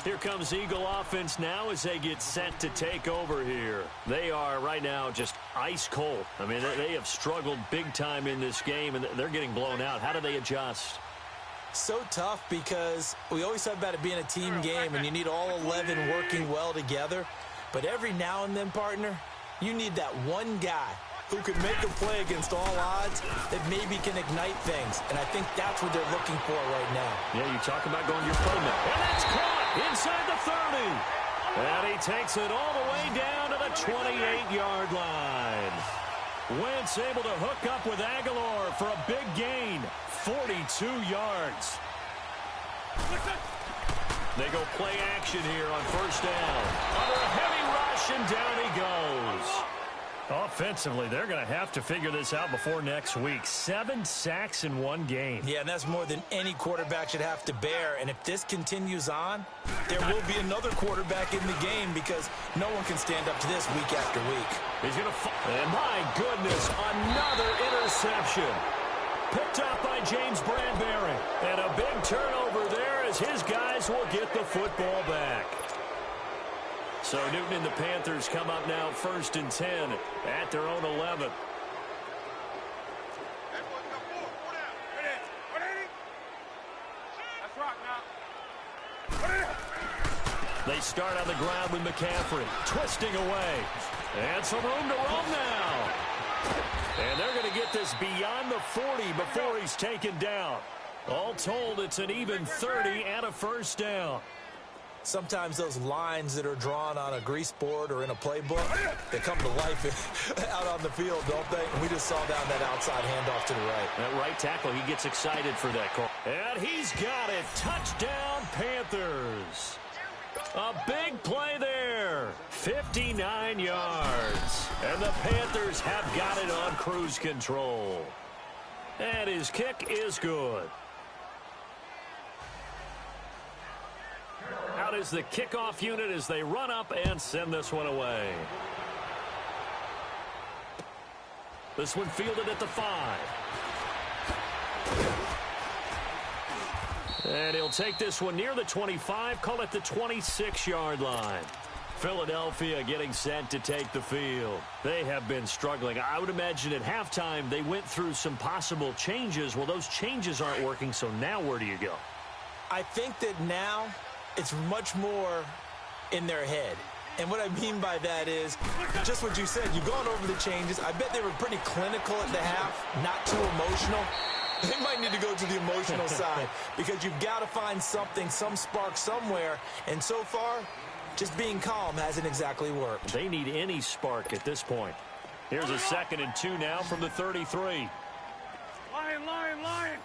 Here comes Eagle offense now as they get set to take over here. They are right now just ice cold. I mean, they have struggled big time in this game, and they're getting blown out. How do they adjust? So tough because we always talk about it being a team game, and you need all 11 working well together. But every now and then, partner, you need that one guy who can make a play against all odds that maybe can ignite things. And I think that's what they're looking for right now. Yeah, you talk about going to your playmaker. And that's caught inside the 30. And he takes it all the way down to the 28-yard line. Wentz able to hook up with Aguilar for a big gain, 42 yards. They go play action here on first down. Under a heavy rush, and down he goes. Offensively, they're going to have to figure this out before next week. 7 sacks in one game. Yeah, and that's more than any quarterback should have to bear. And if this continues on, there will be another quarterback in the game because no one can stand up to this week after week. He's going to and my goodness, another interception. Picked up by James Bradbury. And a big turnover there as his guys will get the football back. So Newton and the Panthers come up now 1st and 10 at their own 11. They start on the ground with McCaffrey twisting away. And some room to roam now. And they're going to get this beyond the 40 before he's taken down. All told, it's an even 30 and a first down. Sometimes those lines that are drawn on a grease board or in a playbook, they come to life out on the field, don't they? And we just saw down that outside handoff to the right. That right tackle, he gets excited for that call. And he's got it. Touchdown, Panthers. A big play there. 59 yards. And the Panthers have got it on cruise control. And his kick is good. Out is the kickoff unit as they run up and send this one away. This one fielded at the 5. And he'll take this one near the 25, call it the 26-yard line. Philadelphia getting set to take the field. They have been struggling. I would imagine at halftime they went through some possible changes. Well, those changes aren't working, so now where do you go? I think that now it's much more in their head. And what I mean by that is just what you said. You've gone over the changes. I bet they were pretty clinical at the half, not too emotional. They might need to go to the emotional side because you've got to find something, some spark somewhere. And so far, just being calm hasn't exactly worked. They need any spark at this point. Here's a 2nd and 2 now from the 33. Lion, lion, lion.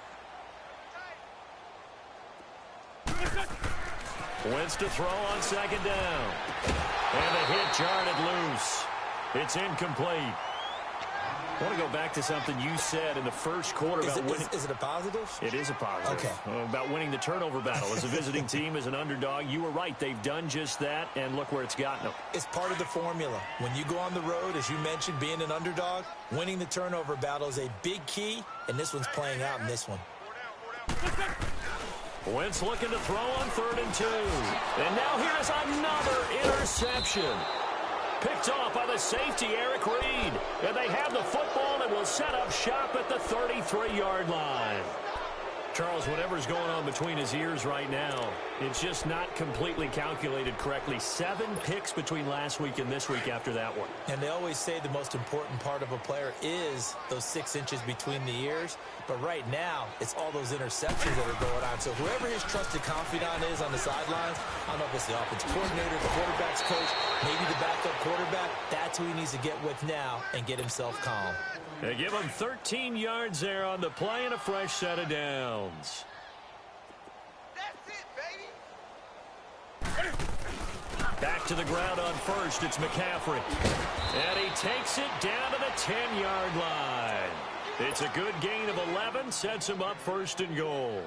Wentz to throw on 2nd down. And the hit jarred loose. It's incomplete. I want to go back to something you said in the first quarter about winning. Is it a positive? It is a positive. Okay. About winning the turnover battle. As a visiting team, as an underdog, you were right. They've done just that, and look where it's gotten them. It's part of the formula. When you go on the road, as you mentioned, being an underdog, winning the turnover battle is a big key, and this one's playing out in this one. Wentz looking to throw on 3rd and 2. And now here's another interception. Picked off by the safety, Eric Reed. And they have the football and will set up shop at the 33-yard line. Charles, whatever's going on between his ears right now, it's just not completely calculated correctly. 7 picks between last week and this week after that one. And they always say the most important part of a player is those 6 inches between the ears. But right now, it's all those interceptions that are going on. So whoever his trusted confidant is on the sidelines, I don't know if it's the offensive coordinator, the quarterback's coach, maybe the backup quarterback, that's who he needs to get with now and get himself calm. They give him 13 yards there on the play and a fresh set of downs. That's it, baby. Back to the ground on 1st, it's McCaffrey. And he takes it down to the 10-yard line. It's a good gain of 11, sets him up 1st and goal.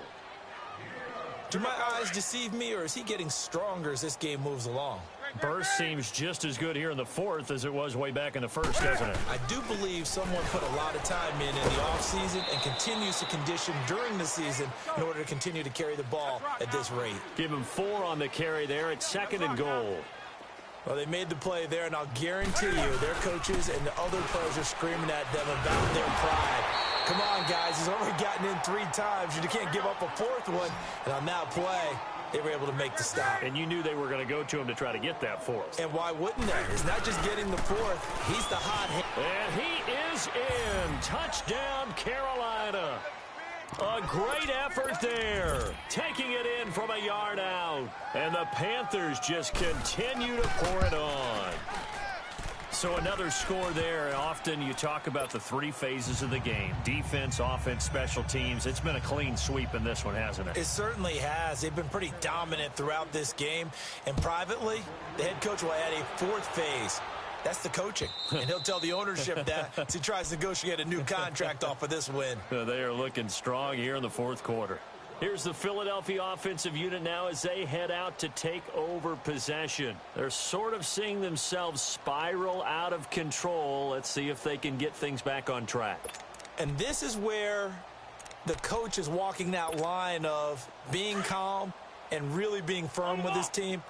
Do my eyes deceive me, or is he getting stronger as this game moves along? Burst seems just as good here in the 4th as it was way back in the 1st, doesn't it? I do believe someone put a lot of time in the offseason and continues to condition during the season in order to continue to carry the ball at this rate. Give him 4 on the carry there at 2nd and goal. Well, they made the play there, and I'll guarantee you their coaches and the other players are screaming at them about their pride. Come on, guys. He's already gotten in 3 times. You can't give up a 4th one. And on that play, they were able to make the stop. And you knew they were going to go to him to try to get that 4th. And why wouldn't they? It's not just getting the 4th. He's the hot hit. And he is in. Touchdown, Carolina. A great effort there. Taking it in from a yard out. And the Panthers just continue to pour it on. So another score there. Often you talk about the 3 phases of the game. Defense, offense, special teams. It's been a clean sweep in this one, hasn't it? It certainly has. They've been pretty dominant throughout this game. And privately, the head coach will add a 4th phase. That's the coaching. And he'll tell the ownership that as he tries to negotiate a new contract off of this win. They are looking strong here in the 4th quarter. Here's the Philadelphia offensive unit now as they head out to take over possession. They're sort of seeing themselves spiral out of control. Let's see if they can get things back on track. And this is where the coach is walking that line of being calm and really being firm with his team.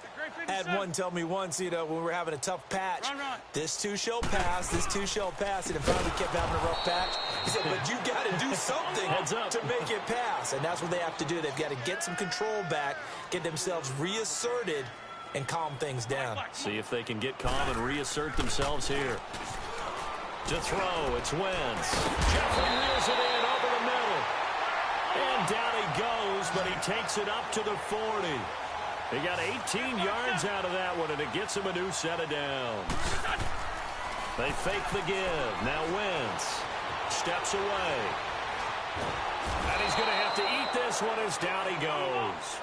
I had one tell me once, when we were having a tough patch, this too shall pass, this too shall pass, and it finally kept having a rough patch. He said, but you got to do something to make it pass, and that's what they have to do. They've got to get some control back, get themselves reasserted, and calm things down. See if they can get calm and reassert themselves here. To throw, it's Wentz. Jeffrey reels it in over the middle. And down he goes, but he takes it up to the 40. He got 18 yards out of that one, and it gets him a new set of downs. They fake the give. Now Wentz steps away. And he's going to have to eat this one as down he goes.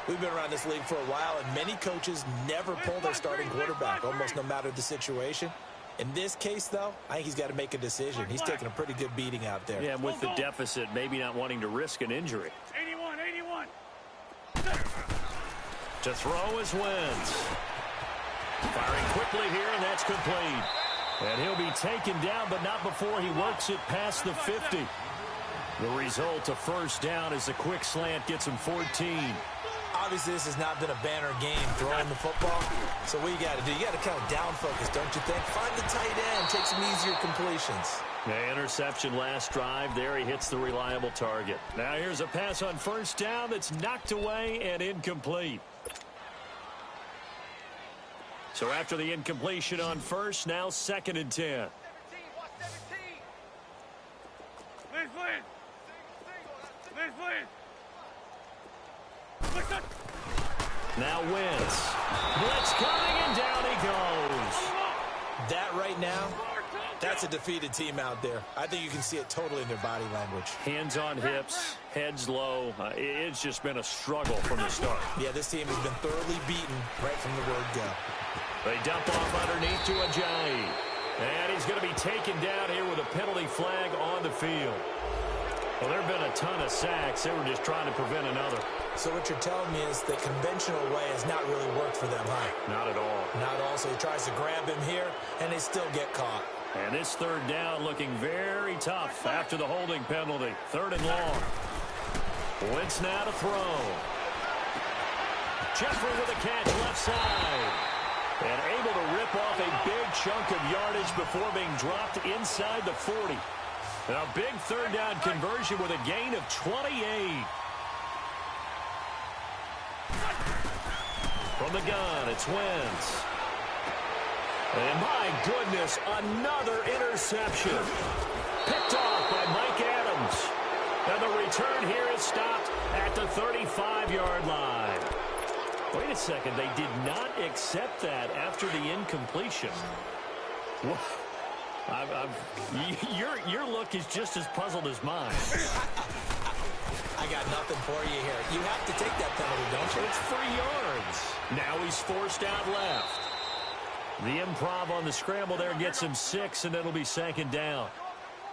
We've been around this league for a while, and many coaches never pull their starting quarterback, almost no matter the situation. In this case, though, I think he's got to make a decision. He's taking a pretty good beating out there. Yeah, and with the deficit, maybe not wanting to risk an injury. 81. To throw is Wentz. Firing quickly here, and that's complete. And he'll be taken down, but not before he works it past the 50. The result, a first down, as a quick slant gets him 14. Obviously, this has not been a banner game throwing the football. So what you got to do, you got to kind of down focus, don't you think? Find the tight end, take some easier completions. The interception last drive. There he hits the reliable target. Now here's a pass on first down that's knocked away and incomplete. So after the incompletion on first, now 2nd and 10. Now Wentz. Blitz coming, and down he goes. That right now, that's a defeated team out there. I think you can see it totally in their body language. Hands on hips, heads low. It's just been a struggle from the start. Yeah, this team has been thoroughly beaten right from the word go. They dump off underneath to Ajayi. And he's going to be taken down here with a penalty flag on the field. Well, there have been a ton of sacks. They were just trying to prevent another. So what you're telling me is the conventional way has not really worked for them, huh? Not at all. Not all. So he tries to grab him here, and they still get caught. And this third down looking very tough after the holding penalty. 3rd and long. Wentz now to throw. Jeffrey with a catch left side. And able to rip off a big chunk of yardage before being dropped inside the 40. And a big third down conversion with a gain of 28. From the gun, it's Wentz. And my goodness, another interception. Picked off by Mike Adams. And the return here is stopped at the 35-yard line. Wait a second, they did not accept that after the incompletion. Your look is just as puzzled as mine. I got nothing for you here. You have to take that penalty, don't you? It's 3 yards. Now he's forced out left. The improv on the scramble there gets him 6, and it'll be 2nd down.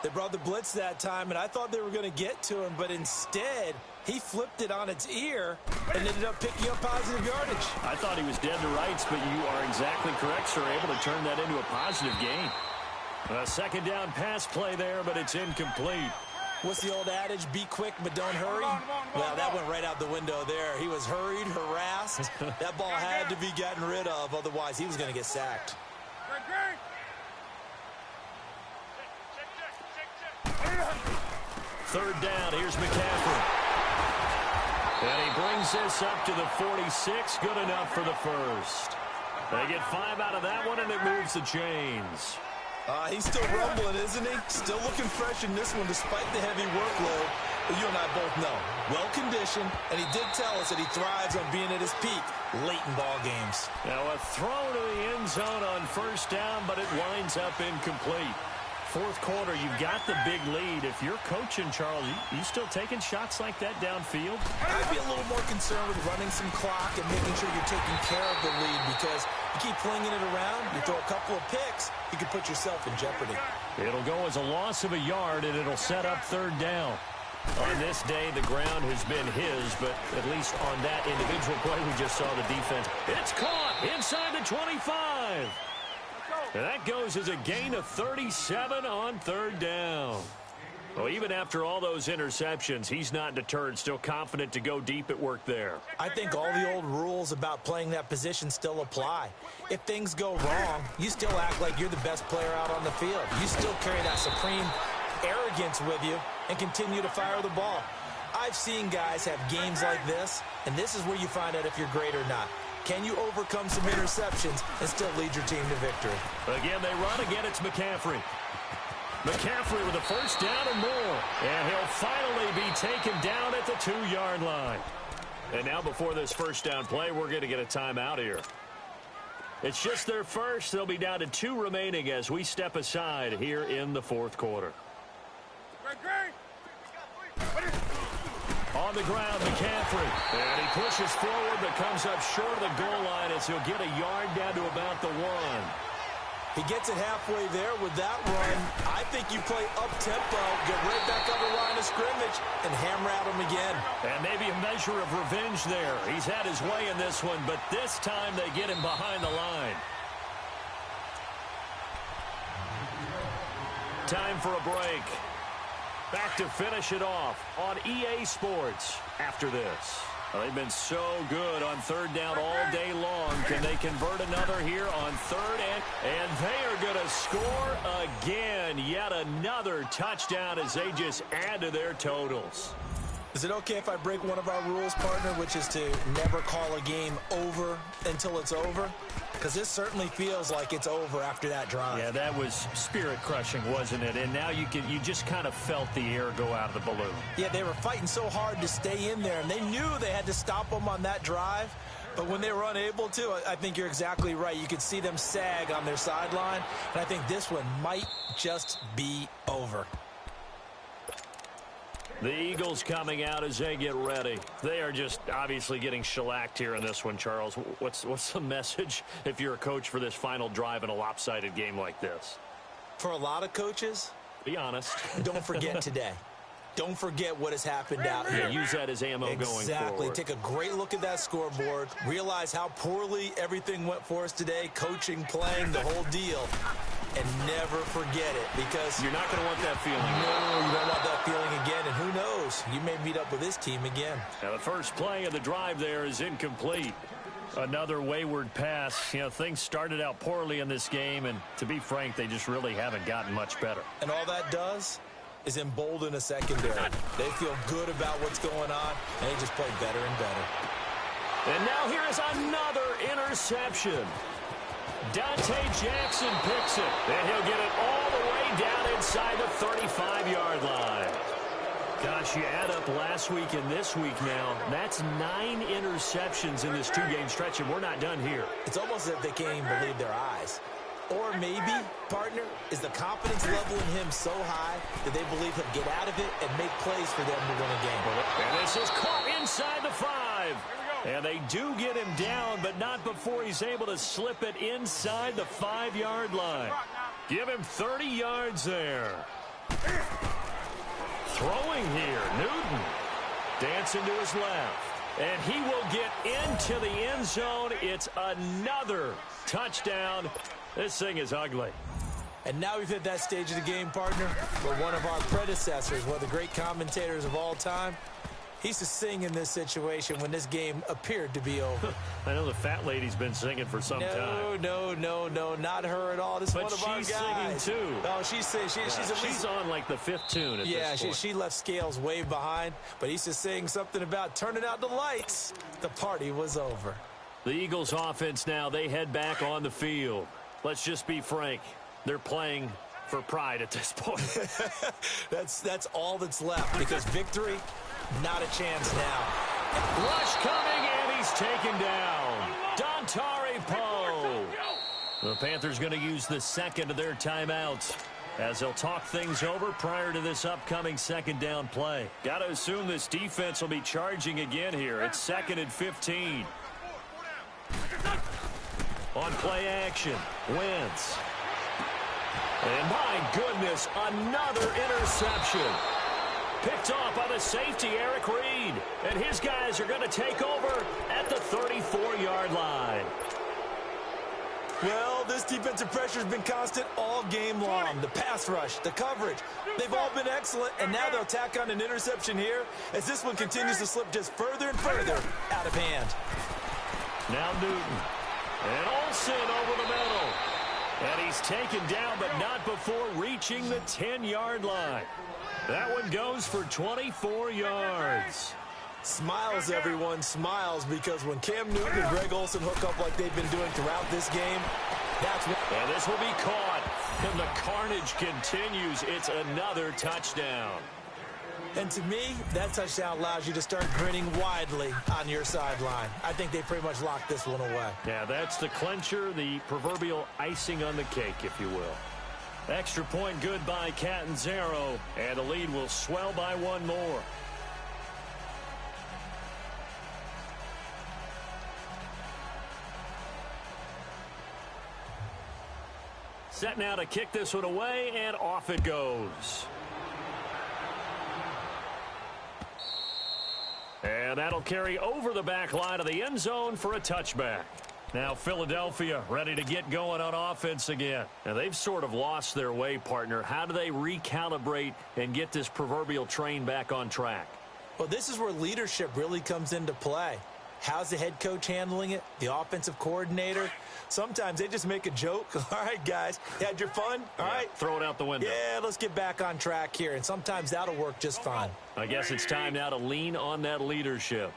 They brought the blitz that time, and I thought they were going to get to him, but instead, he flipped it on its ear and ended up picking up positive yardage. I thought he was dead to rights, but you are exactly correct, sir. Able to turn that into a positive gain. A 2nd down pass play there, but it's incomplete. What's the old adage? Be quick, but don't hurry? Well, that went right out the window there. He was hurried, harassed. That ball had to be gotten rid of, otherwise he was going to get sacked. Third down, here's McCaffrey. And he brings this up to the 46, good enough for the first. They get 5 out of that one, and it moves the chains. He's still rumbling, isn't he? Still looking fresh in this one despite the heavy workload. But you and I both know, well-conditioned, and he did tell us that he thrives on being at his peak late in ball games. Now a throw to the end zone on first down, but it winds up incomplete. 4th quarter, you've got the big lead. If you're coaching, Charles, you still taking shots like that downfield? I'd be a little more concerned with running some clock and making sure you're taking care of the lead, because you keep flinging it around, you throw a couple of picks, you can put yourself in jeopardy. It'll go as a loss of a yard, and it'll set up 3rd down. On this day, the ground has been his, but at least on that individual play, we just saw the defense. It's caught inside the 25. And that goes as a gain of 37 on 3rd down. Well, even after all those interceptions, he's not deterred, still confident to go deep at work there. I think all the old rules about playing that position still apply. If things go wrong, you still act like you're the best player out on the field. You still carry that supreme arrogance with you and continue to fire the ball. I've seen guys have games like this, and this is where you find out if you're great or not. Can you overcome some interceptions and still lead your team to victory? Again, they run. Again, it's McCaffrey. McCaffrey with a first down and more. And he'll finally be taken down at the 2-yard line. And now before this first down play, we're going to get a timeout here. It's just their first. They'll be down to 2 remaining as we step aside here in the 4th quarter. On the ground, McCaffrey. And he pushes forward but comes up short of the goal line as he'll get a yard down to about the 1. He gets it halfway there with that run. I think you play up-tempo, get right back on the line of scrimmage, and hammer at him again. And maybe a measure of revenge there. He's had his way in this one, but this time they get him behind the line. Time for a break. Back to finish it off on EA Sports after this. They've been so good on third down all day long. Can they convert another here on third? And they are going to score again. Yet another touchdown as they just add to their totals. Is it okay if I break one of our rules, partner, which is to never call a game over until it's over? Because this certainly feels like it's over after that drive. Yeah, that was spirit-crushing, wasn't it? And now you just kind of felt the air go out of the balloon. Yeah, they were fighting so hard to stay in there, and they knew they had to stop them on that drive. But when they were unable to, I think you're exactly right. You could see them sag on their sideline, and I think this one might just be over. The Eagles coming out as they get ready. They are just obviously getting shellacked here in this one, Charles. What's the message if you're a coach for this final drive in a lopsided game like this? For a lot of coaches, be honest. Don't forget today. Don't forget what has happened out here. Yeah, use that as ammo going forward. Exactly. Take a great look at that scoreboard. Realize how poorly everything went for us today. Coaching, playing, the whole deal. And never forget it, because you're not going to want that feeling. No, you don't want that feeling again. And who knows? You may meet up with this team again. Now, the first play of the drive there is incomplete. Another wayward pass. You know, things started out poorly in this game, and to be frank, they just really haven't gotten much better. And all that does is embolden a secondary. They feel good about what's going on, and they just play better and better. And now here is another interception. Dante Jackson picks it, and he'll get it all the way down inside the 35-yard line. Gosh, you add up last week and this week now, that's 9 interceptions in this 2-game stretch, and we're not done here. It's almost as if they can't even believe their eyes. Or maybe, partner, is the confidence level in him so high that they believe he'll get out of it and make plays for them to win a game. And this is caught inside the 5. And they do get him down, but not before he's able to slip it inside the 5-yard line. Give him 30 yards there. Throwing here, Newton. Dancing to his left. And he will get into the end zone. It's another touchdown. This thing is ugly. And now we've hit that stage of the game, partner, where one of our predecessors, one of the great commentators of all time, he used to sing in this situation when this game appeared to be over. I know the fat lady's been singing for some time. No, not her at all. This is one of our guys. But she's singing too. Oh, she's singing. She's on like the 5th tune at this point. She left Scales way behind, but he used to sing something about turning out the lights. The party was over. The Eagles offense now, they head back on the field. Let's just be frank. They're playing for pride at this point. That's all that's left, because victory, not a chance now. Rush coming, and he's taken down. Dontari Poe. The Panthers going to use the second of their timeouts as they'll talk things over prior to this upcoming second down play. Got to assume this defense will be charging again here. It's 2nd and 15. On play action, Wentz. And my goodness, another interception. Picked off by the safety, Eric Reed. And his guys are going to take over at the 34-yard line. Well, this defensive pressure has been constant all game long. The pass rush, the coverage, they've all been excellent. And now they'll tack on an interception here as this one continues to slip just further and further out of hand. Now Newton. And Olsen over the middle. And he's taken down, but not before reaching the 10-yard line. That one goes for 24 yards. Smiles, everyone, smiles, because when Cam Newton and Greg Olsen hook up like they've been doing throughout this game, that's what... And this will be caught. And the carnage continues. It's another touchdown. And to me, that touchdown allows you to start grinning widely on your sideline. I think they pretty much locked this one away. Yeah, that's the clincher, the proverbial icing on the cake, if you will. Extra point good by Catanzaro, and the lead will swell by one more. set now to kick this one away, and off it goes. And that'll carry over the back line of the end zone for a touchback. Now Philadelphia ready to get going on offense again. Now they've sort of lost their way, partner. How do they recalibrate and get this proverbial train back on track? Well, this is where leadership really comes into play. How's the head coach handling it? The offensive coordinator? Sometimes they just make a joke. All right, guys, you had your fun? All right. Throw it out the window. Yeah, let's get back on track here. And sometimes that'll work just fine. I guess it's time now to lean on that leadership.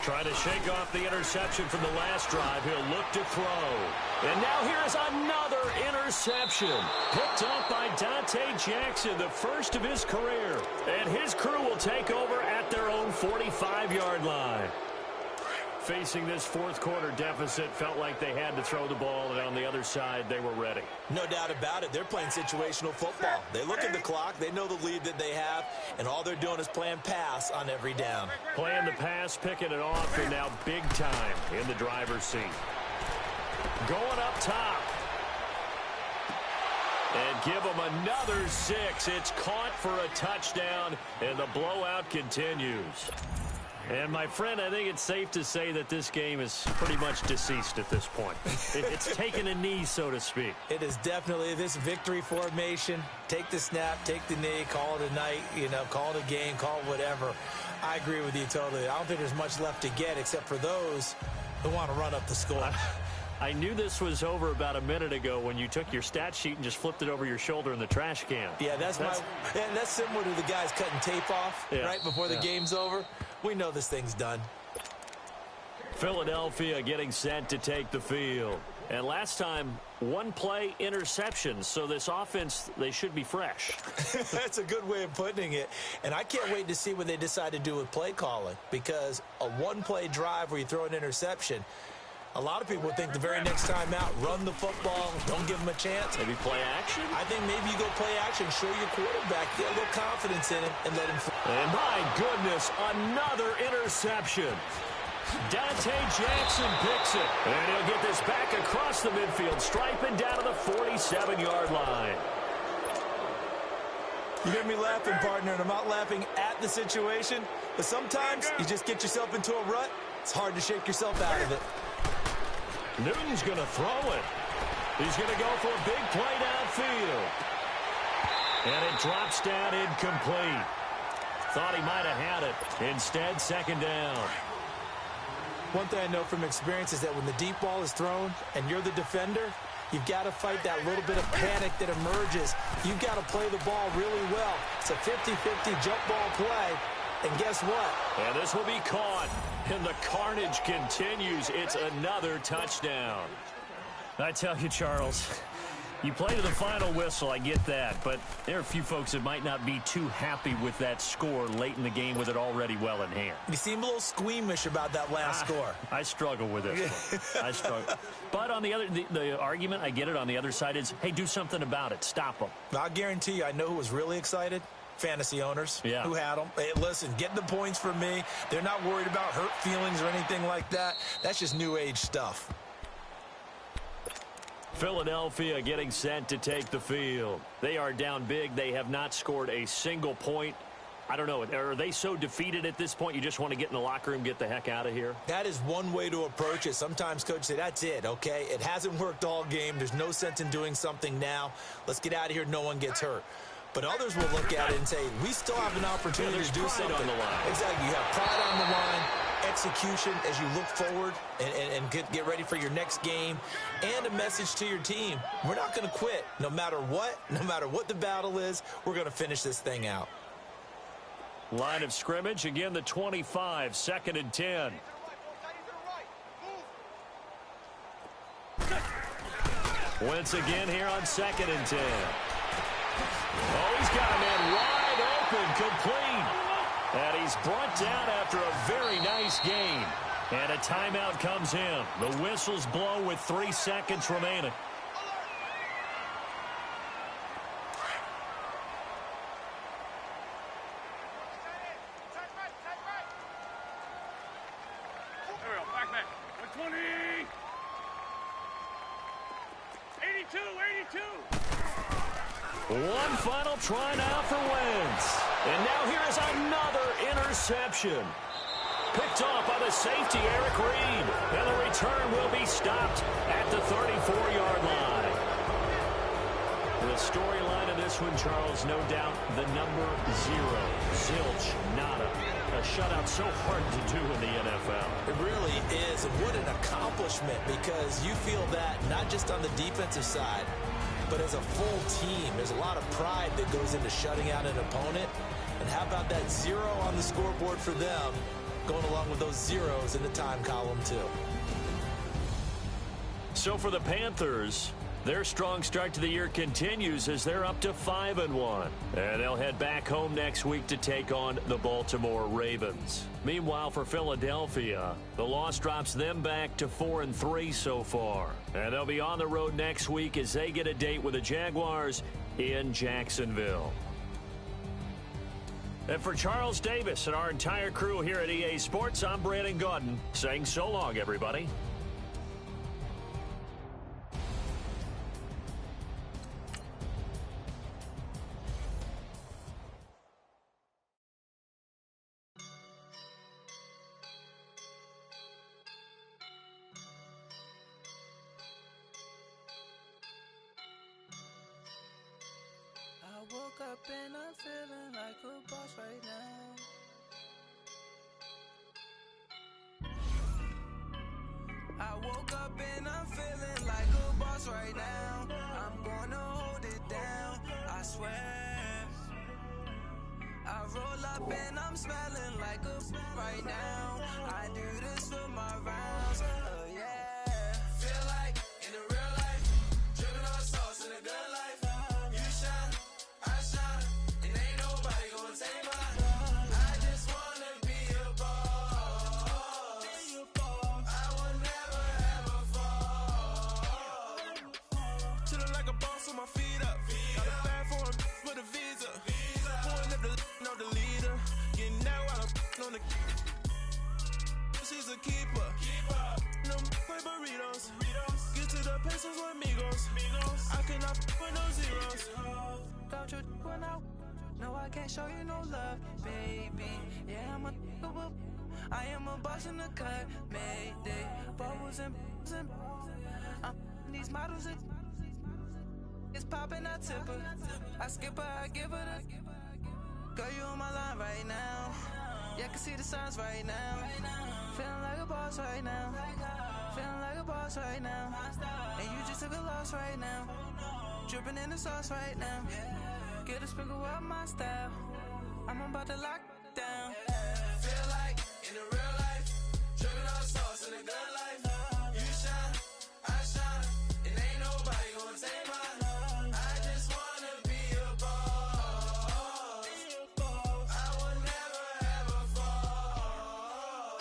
Try to shake off the interception from the last drive. He'll look to throw. And now here is another interception. Picked off by Dante Jackson, the first of his career. And his crew will take over at their own 45-yard line. Facing this fourth quarter deficit, felt like they had to throw the ball, and on the other side, they were ready. No doubt about it. They're playing situational football. They look at the clock, they know the lead that they have, and all they're doing is playing pass on every down. Playing the pass, picking it off, and now big time in the driver's seat. Going up top. And give them another 6. It's caught for a touchdown, and the blowout continues. And, my friend, I think it's safe to say that this game is pretty much deceased at this point. It's taken a knee, so to speak. It is definitely this victory formation. Take the snap, take the knee, call it a night, call it a game, call it whatever. I agree with you totally. I don't think there's much left to get except for those who want to run up the score. I knew this was over about a minute ago when you took your stat sheet and just flipped it over your shoulder in the trash can. Yeah, that's similar to the guys cutting tape off right before the game's over. We know this thing's done. Philadelphia getting set to take the field. And last time, one play interception. So this offense, they should be fresh. That's a good way of putting it. And I can't wait to see what they decide to do with play calling. Because a one-play drive where you throw an interception, a lot of people think the very next time out, run the football, don't give them a chance. Maybe play action? I think maybe you go play action, show your quarterback, get a little confidence in him, and let him fly. And my goodness, another interception. Dante Jackson picks it. And he'll get this back across the midfield, striping down to the 47-yard line. You hear me laughing, partner, and I'm not laughing at the situation, but sometimes you just get yourself into a rut. It's hard to shake yourself out of it. Newton's going to throw it. He's going to go for a big play downfield. And it drops down incomplete. Thought he might have had it. Instead, second down. One thing I know from experience is that when the deep ball is thrown and you're the defender, you've got to fight that little bit of panic that emerges. You've got to play the ball really well. It's a 50-50 jump ball play. And guess what? And this will be caught. And the carnage continues. It's another touchdown. I tell you, Charles, you play to the final whistle, I get that. But there are a few folks that might not be too happy with that score late in the game with it already well in hand. You seem a little squeamish about that last score. I struggle with this one. I struggle. But on the argument, I get it, on the other side is, hey, do something about it. Stop them. I'll guarantee you, I know who was really excited. Fantasy owners who had them. Hey, listen, get the points from me. They're not worried about hurt feelings or anything like that. That's just new age stuff. Philadelphia getting set to take the field. They are down big. They have not scored a single point. I don't know. Are they so defeated at this point you just want to get in the locker room, get the heck out of here? That is one way to approach it. Sometimes coaches say, that's it, okay? It hasn't worked all game. There's no sense in doing something now. Let's get out of here. No one gets hurt. But others will look at it and say, we still have an opportunity to do something. On the line. Exactly. You have pride on the line, execution as you look forward and get ready for your next game, and a message to your team. We're not going to quit. No matter what the battle is, we're going to finish this thing out. Line of scrimmage, again, the 25, 2nd and 10. Once again here on 2nd and 10. Oh, he's got a man wide open, complete. And he's brought down after a very nice gain. And a timeout comes in. The whistles blow with 3 seconds remaining. Back. 120. 80. One final try now for Wentz. And now here is another interception. Picked off by the safety, Eric Reed. And the return will be stopped at the 34-yard line. The storyline of this one, Charles, no doubt the number 0. Zilch, nada. A shutout so hard to do in the NFL. It really is. And what an accomplishment, because you feel that not just on the defensive side, but as a full team. There's a lot of pride that goes into shutting out an opponent. And how about that 0 on the scoreboard for them, going along with those zeros in the time column too. So for the Panthers, their strong start to the year continues as they're up to 5-1. And they'll head back home next week to take on the Baltimore Ravens. Meanwhile, for Philadelphia, the loss drops them back to 4-3 so far. And they'll be on the road next week as they get a date with the Jaguars in Jacksonville. And for Charles Davis and our entire crew here at EA Sports, I'm Brandon Gaudin saying so long, everybody. I woke up and I'm feeling like a boss right now. I woke up and I'm feeling like a boss right now. I'm gonna hold it down, I swear. I roll up and I'm smelling like a right now. I do this for my rounds, yeah. Feel like in the real life, dripping on sauce in a good life. You shine, I shine, and ain't nobody gonna take mine. I just wanna be a boss. I will never ever fall. Chillin' like a boss with my feet up. Got a bag for him with a visa. Pulling up the leader. Getting out while I'm on the. She's a keeper. No play burritos. Get to the pesos with amigos. I cannot with no zeros. Don't you when no, I can't show you no love, baby. Yeah, I am a boss in the cut, Mayday. Bubbles and these models it's popping, I tip her. I skip her, I give her the. Girl, you on my line right now. Yeah, I can see the signs right now. Feeling like a boss right now. Feeling like a boss right now. And you just took a loss right now. Dripping in the sauce right now. Get a sprinkle up my style. I'm about to lock down. Feel like in the real life, dripping on sauce in a good life. You shine, I shine, and ain't nobody gonna take mine. I just wanna be a boss. I will never ever fall.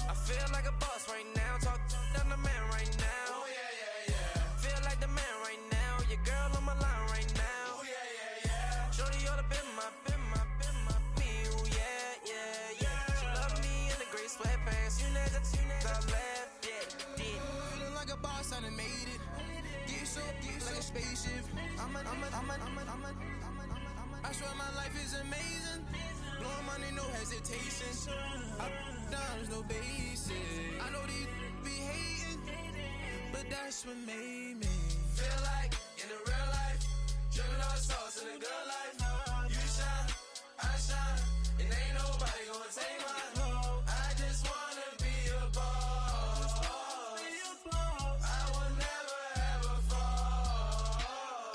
I feel like a boss right now. Talk to the man right now. Oh yeah. Feel like the man right now. Your girl on my line right now. Oh yeah. Shorty ought to been my me. Oh yeah. She love me in the gray sweatpants. You never I left, yeah, did. Feeling like a boss, I done made it. Get so like a spaceship. I swear my life is amazing. Blowing money, no hesitation. I down, no basic. I know these be hating, but that's what made me. Feel like in the real life, dripping on sauce in a good life. You shine, I shine, and ain't nobody gonna take mine. I just wanna be a boss. I will never ever fall.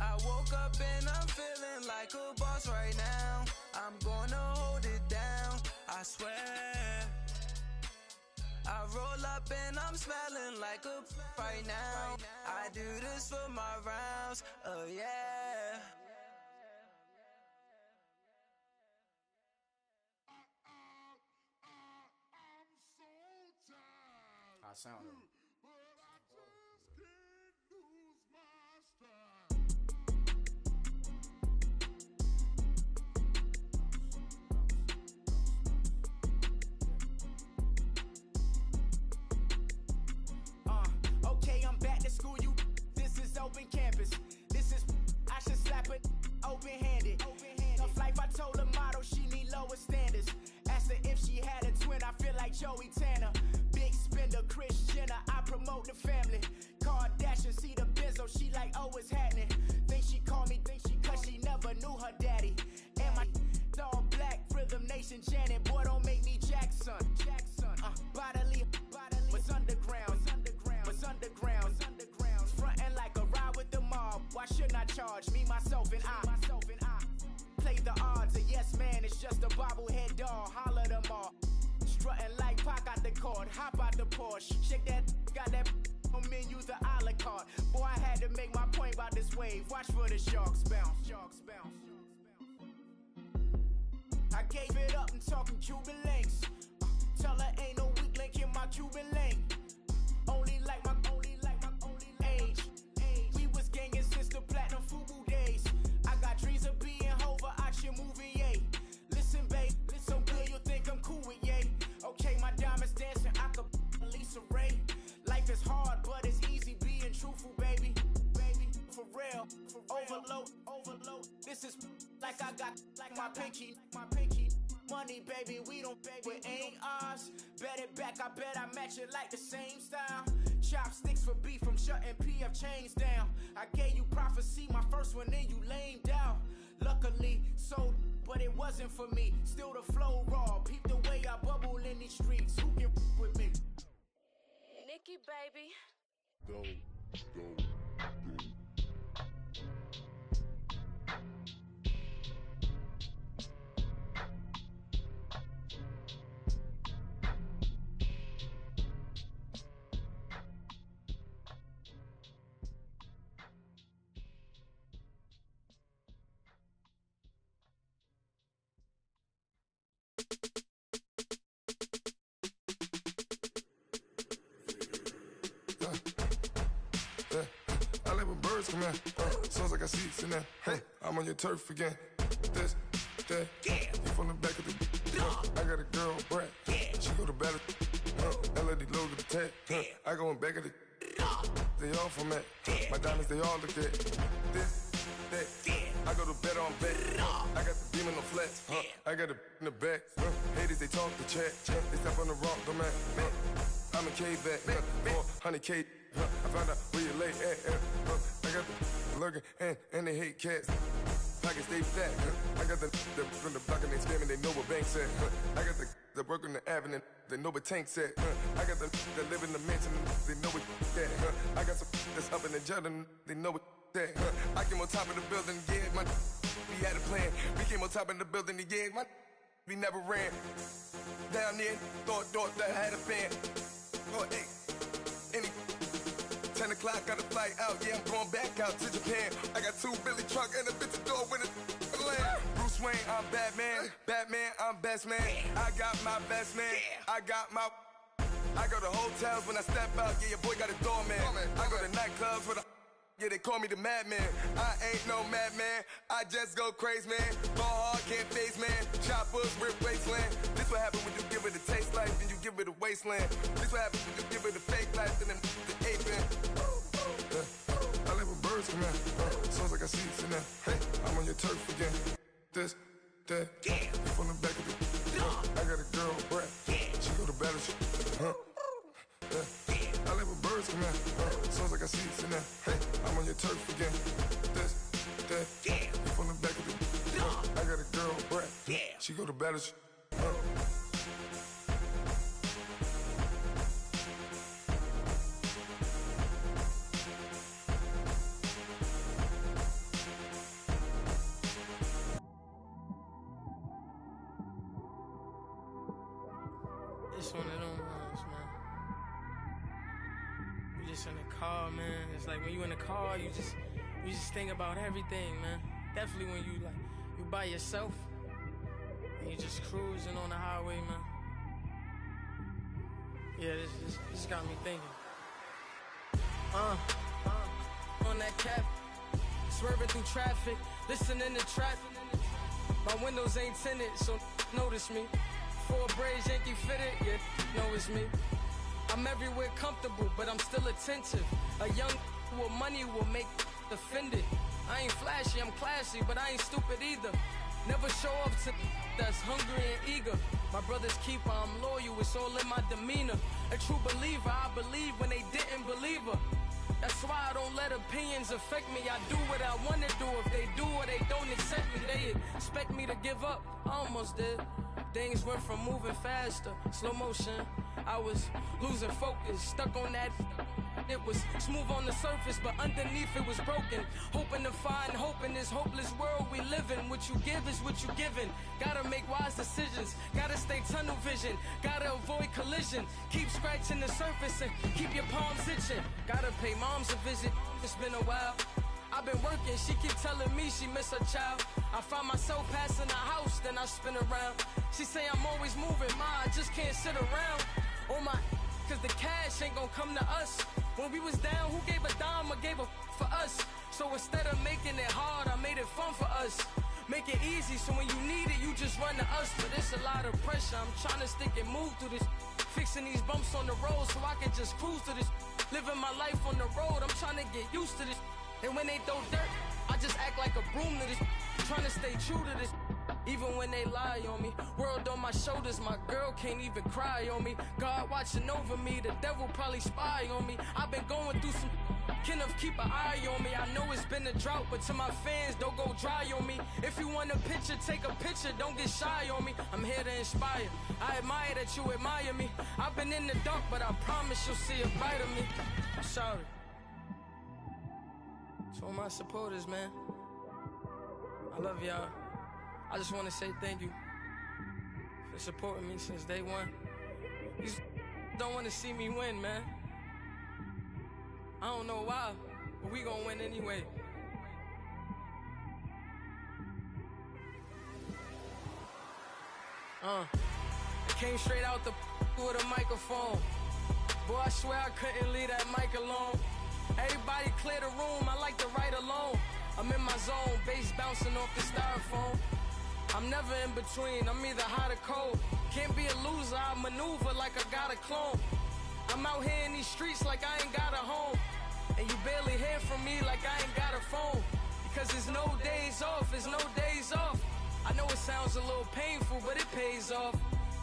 I woke up and I'm feeling like a boss right now. I'm gonna hold it down, I swear. I roll up and I'm smelling like a right now. I do this for my rounds, yeah. I sound it. open campus. This is, I should slap it open-handed. Of life, I told her motto, she need lower standards. Asked her if she had a twin, I feel like Joey Tanner. Big spender, Kris Jenner, I promote the family. Kardashian, see the Benzo, she like, oh, it's happening. Think she called me, cause she never knew her daddy. And my all black, Rhythm Nation, Janet, boy, don't make me Jackson. Bodily, was underground, frontin' like a ride with the mob. Why shouldn't I charge me, myself, and I? Play the odds, a yes man, it's just a bobblehead doll. Holler them all. Strutting like Pac out the court, hop out the Porsche. Shake that, got that on menu, the a la carte. Boy, I had to make my point about this wave. Watch for the sharks bounce. I gave it up and talking Cuban links. Tell her ain't no weak link in my Cuban lane. Only like my age. We was gangin' since the platinum FUBU days. I got dreams of being Hova out your movie, yay. Listen, babe, so good you'll think I'm cool with yay. Okay, my diamonds dancing, I could Lisa Ray. Life is hard, but it's easy being truthful, baby. For real, overload. This is like I got like my pinky. Money, baby, we don't pay, it ain't ours. Bet it back, I bet I match it like the same style. Chopsticks for beef from shutting PF chains down. I gave you prophecy, my first one, then you lamed out. Luckily, sold, but it wasn't for me. Still the flow raw, peep the way I bubble in these streets. Who can with me? Nikki, baby. Go. I like when birds come in. Sounds like I see seats in there. Hey, I'm on your turf again. This, that, you from the back of the. I got a girl, Brad. She go to battle. LED logo the tag. I go in back of the. They all from that. My diamonds, they all look at. This, that. I go to bed on bed. I got the beam in the flats. I got it in the back. Haters, they talk the chat. They step on the rock, the man. I'm a K-back. 400K. I found out where you lay at. I got the lurking and they hate cats. Pockets stay fat. I got the from the block and they scamming, they know what banks at. I got the work on the avenue, they know what tanks at. I got the that live in the mansion, they know what that. I got some that's up in the Jordan, they know what that. I came on top of the building, yeah, we had a plan. We came on top of the building, yeah, we never ran. Down there, thought that I had a fan. Oh, hey, any 10 o'clock, got a flight out, yeah, I'm going back out to Japan. I got 2 Billy truck and a bitch door with a land. Bruce Wayne, I'm Batman, I'm best man. I got my best man, I go to hotels when I step out, yeah, your boy got a doorman. I go to nightclubs with a, yeah, they call me the madman. I ain't no madman, I just go crazy, man. Ball hard, can't face, man. Choppers, rip wasteland. This what happen when you give it a taste life and you give it a wasteland. This what happen when you give it a fake life and then the ape in. I live with birds come in. Sounds like I see seats in there. Hey, I'm on your turf again. This, that, you from the back of the. I got a girl, Brad. She go to battle. I live with birds come in. Sounds like I see seats in there. Hey, I'm on your turf again. This, that, you from the back of the. I got a girl, Brad. She go to battle. It's one of them ones, man. You just in the car, man. It's like when you in the car, you just think about everything, man. Definitely when you by yourself and you just cruising on the highway, man. Yeah, this got me thinking. On that cap, swerving through traffic, listening to trap. My windows ain't tinted, so notice me. 4 braids, Yankee fitted, yeah, know it's me. I'm everywhere comfortable, but I'm still attentive. A young what money will make offended. I ain't flashy, I'm classy, but I ain't stupid either. Never show up to that's hungry and eager. My brother's keeper, I'm loyal, it's all in my demeanor. A true believer, I believe when they didn't believe her. That's why I don't let opinions affect me. I do what I want to do. If they do or they don't accept me, they expect me to give up. I almost did. Things went from moving faster, slow motion. I was losing focus, stuck on that. It was smooth on the surface, but underneath it was broken. Hoping to find hope in this hopeless world we live in. What you give is what you given. Gotta make wise decisions. Gotta stay tunnel vision. Gotta avoid collision. Keep scratching the surface and keep your palms itching. Gotta pay moms a visit. It's been a while. I've been working, she keep telling me she miss her child. I find myself passing the house, then I spin around. She say I'm always moving, ma, I just can't sit around. Oh my, cause the cash ain't gonna come to us. When we was down, who gave a dime or gave a for us? So instead of making it hard, I made it fun for us. Make it easy, so when you need it, you just run to us. But it's a lot of pressure, I'm trying to stick and move through this. Fixing these bumps on the road so I can just cruise to this. Living my life on the road, I'm trying to get used to this. And when they throw dirt, I just act like a broom to this. Trying to stay true to this. Even when they lie on me. World on my shoulders, my girl can't even cry on me. God watching over me, the devil probably spy on me. I've been going through some can of keep an eye on me. I know it's been a drought, but to my fans, don't go dry on me. If you want a picture, take a picture, don't get shy on me. I'm here to inspire. I admire that you admire me. I've been in the dark, but I promise you'll see a bright of me. I'm sorry. To all my supporters, man, I love y'all. I just want to say thank you for supporting me since day one. You don't want to see me win, man. I don't know why, but we gonna win anyway. I came straight out the with a microphone. Boy, I swear I couldn't leave that mic alone. Everybody clear the room, I like to write alone. I'm in my zone, bass bouncing off the styrofoam. I'm never in between, I'm either hot or cold. Can't be a loser, I maneuver like I got a clone. I'm out here in these streets like I ain't got a home. And you barely hear from me like I ain't got a phone. Because there's no days off, there's no days off. I know it sounds a little painful, but it pays off.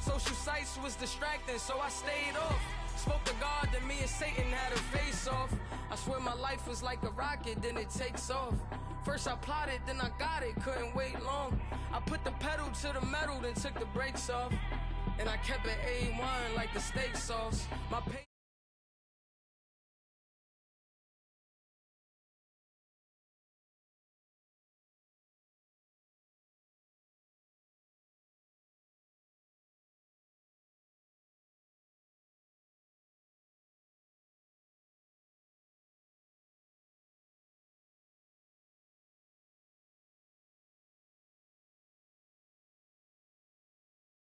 Social sites was distracting, so I stayed off. Spoke to God that me and Satan had a face off. I swear my life was like a rocket, then it takes off. First I plotted, then I got it, couldn't wait long. I put the pedal to the metal, then took the brakes off. And I kept it A1 like the steak sauce. My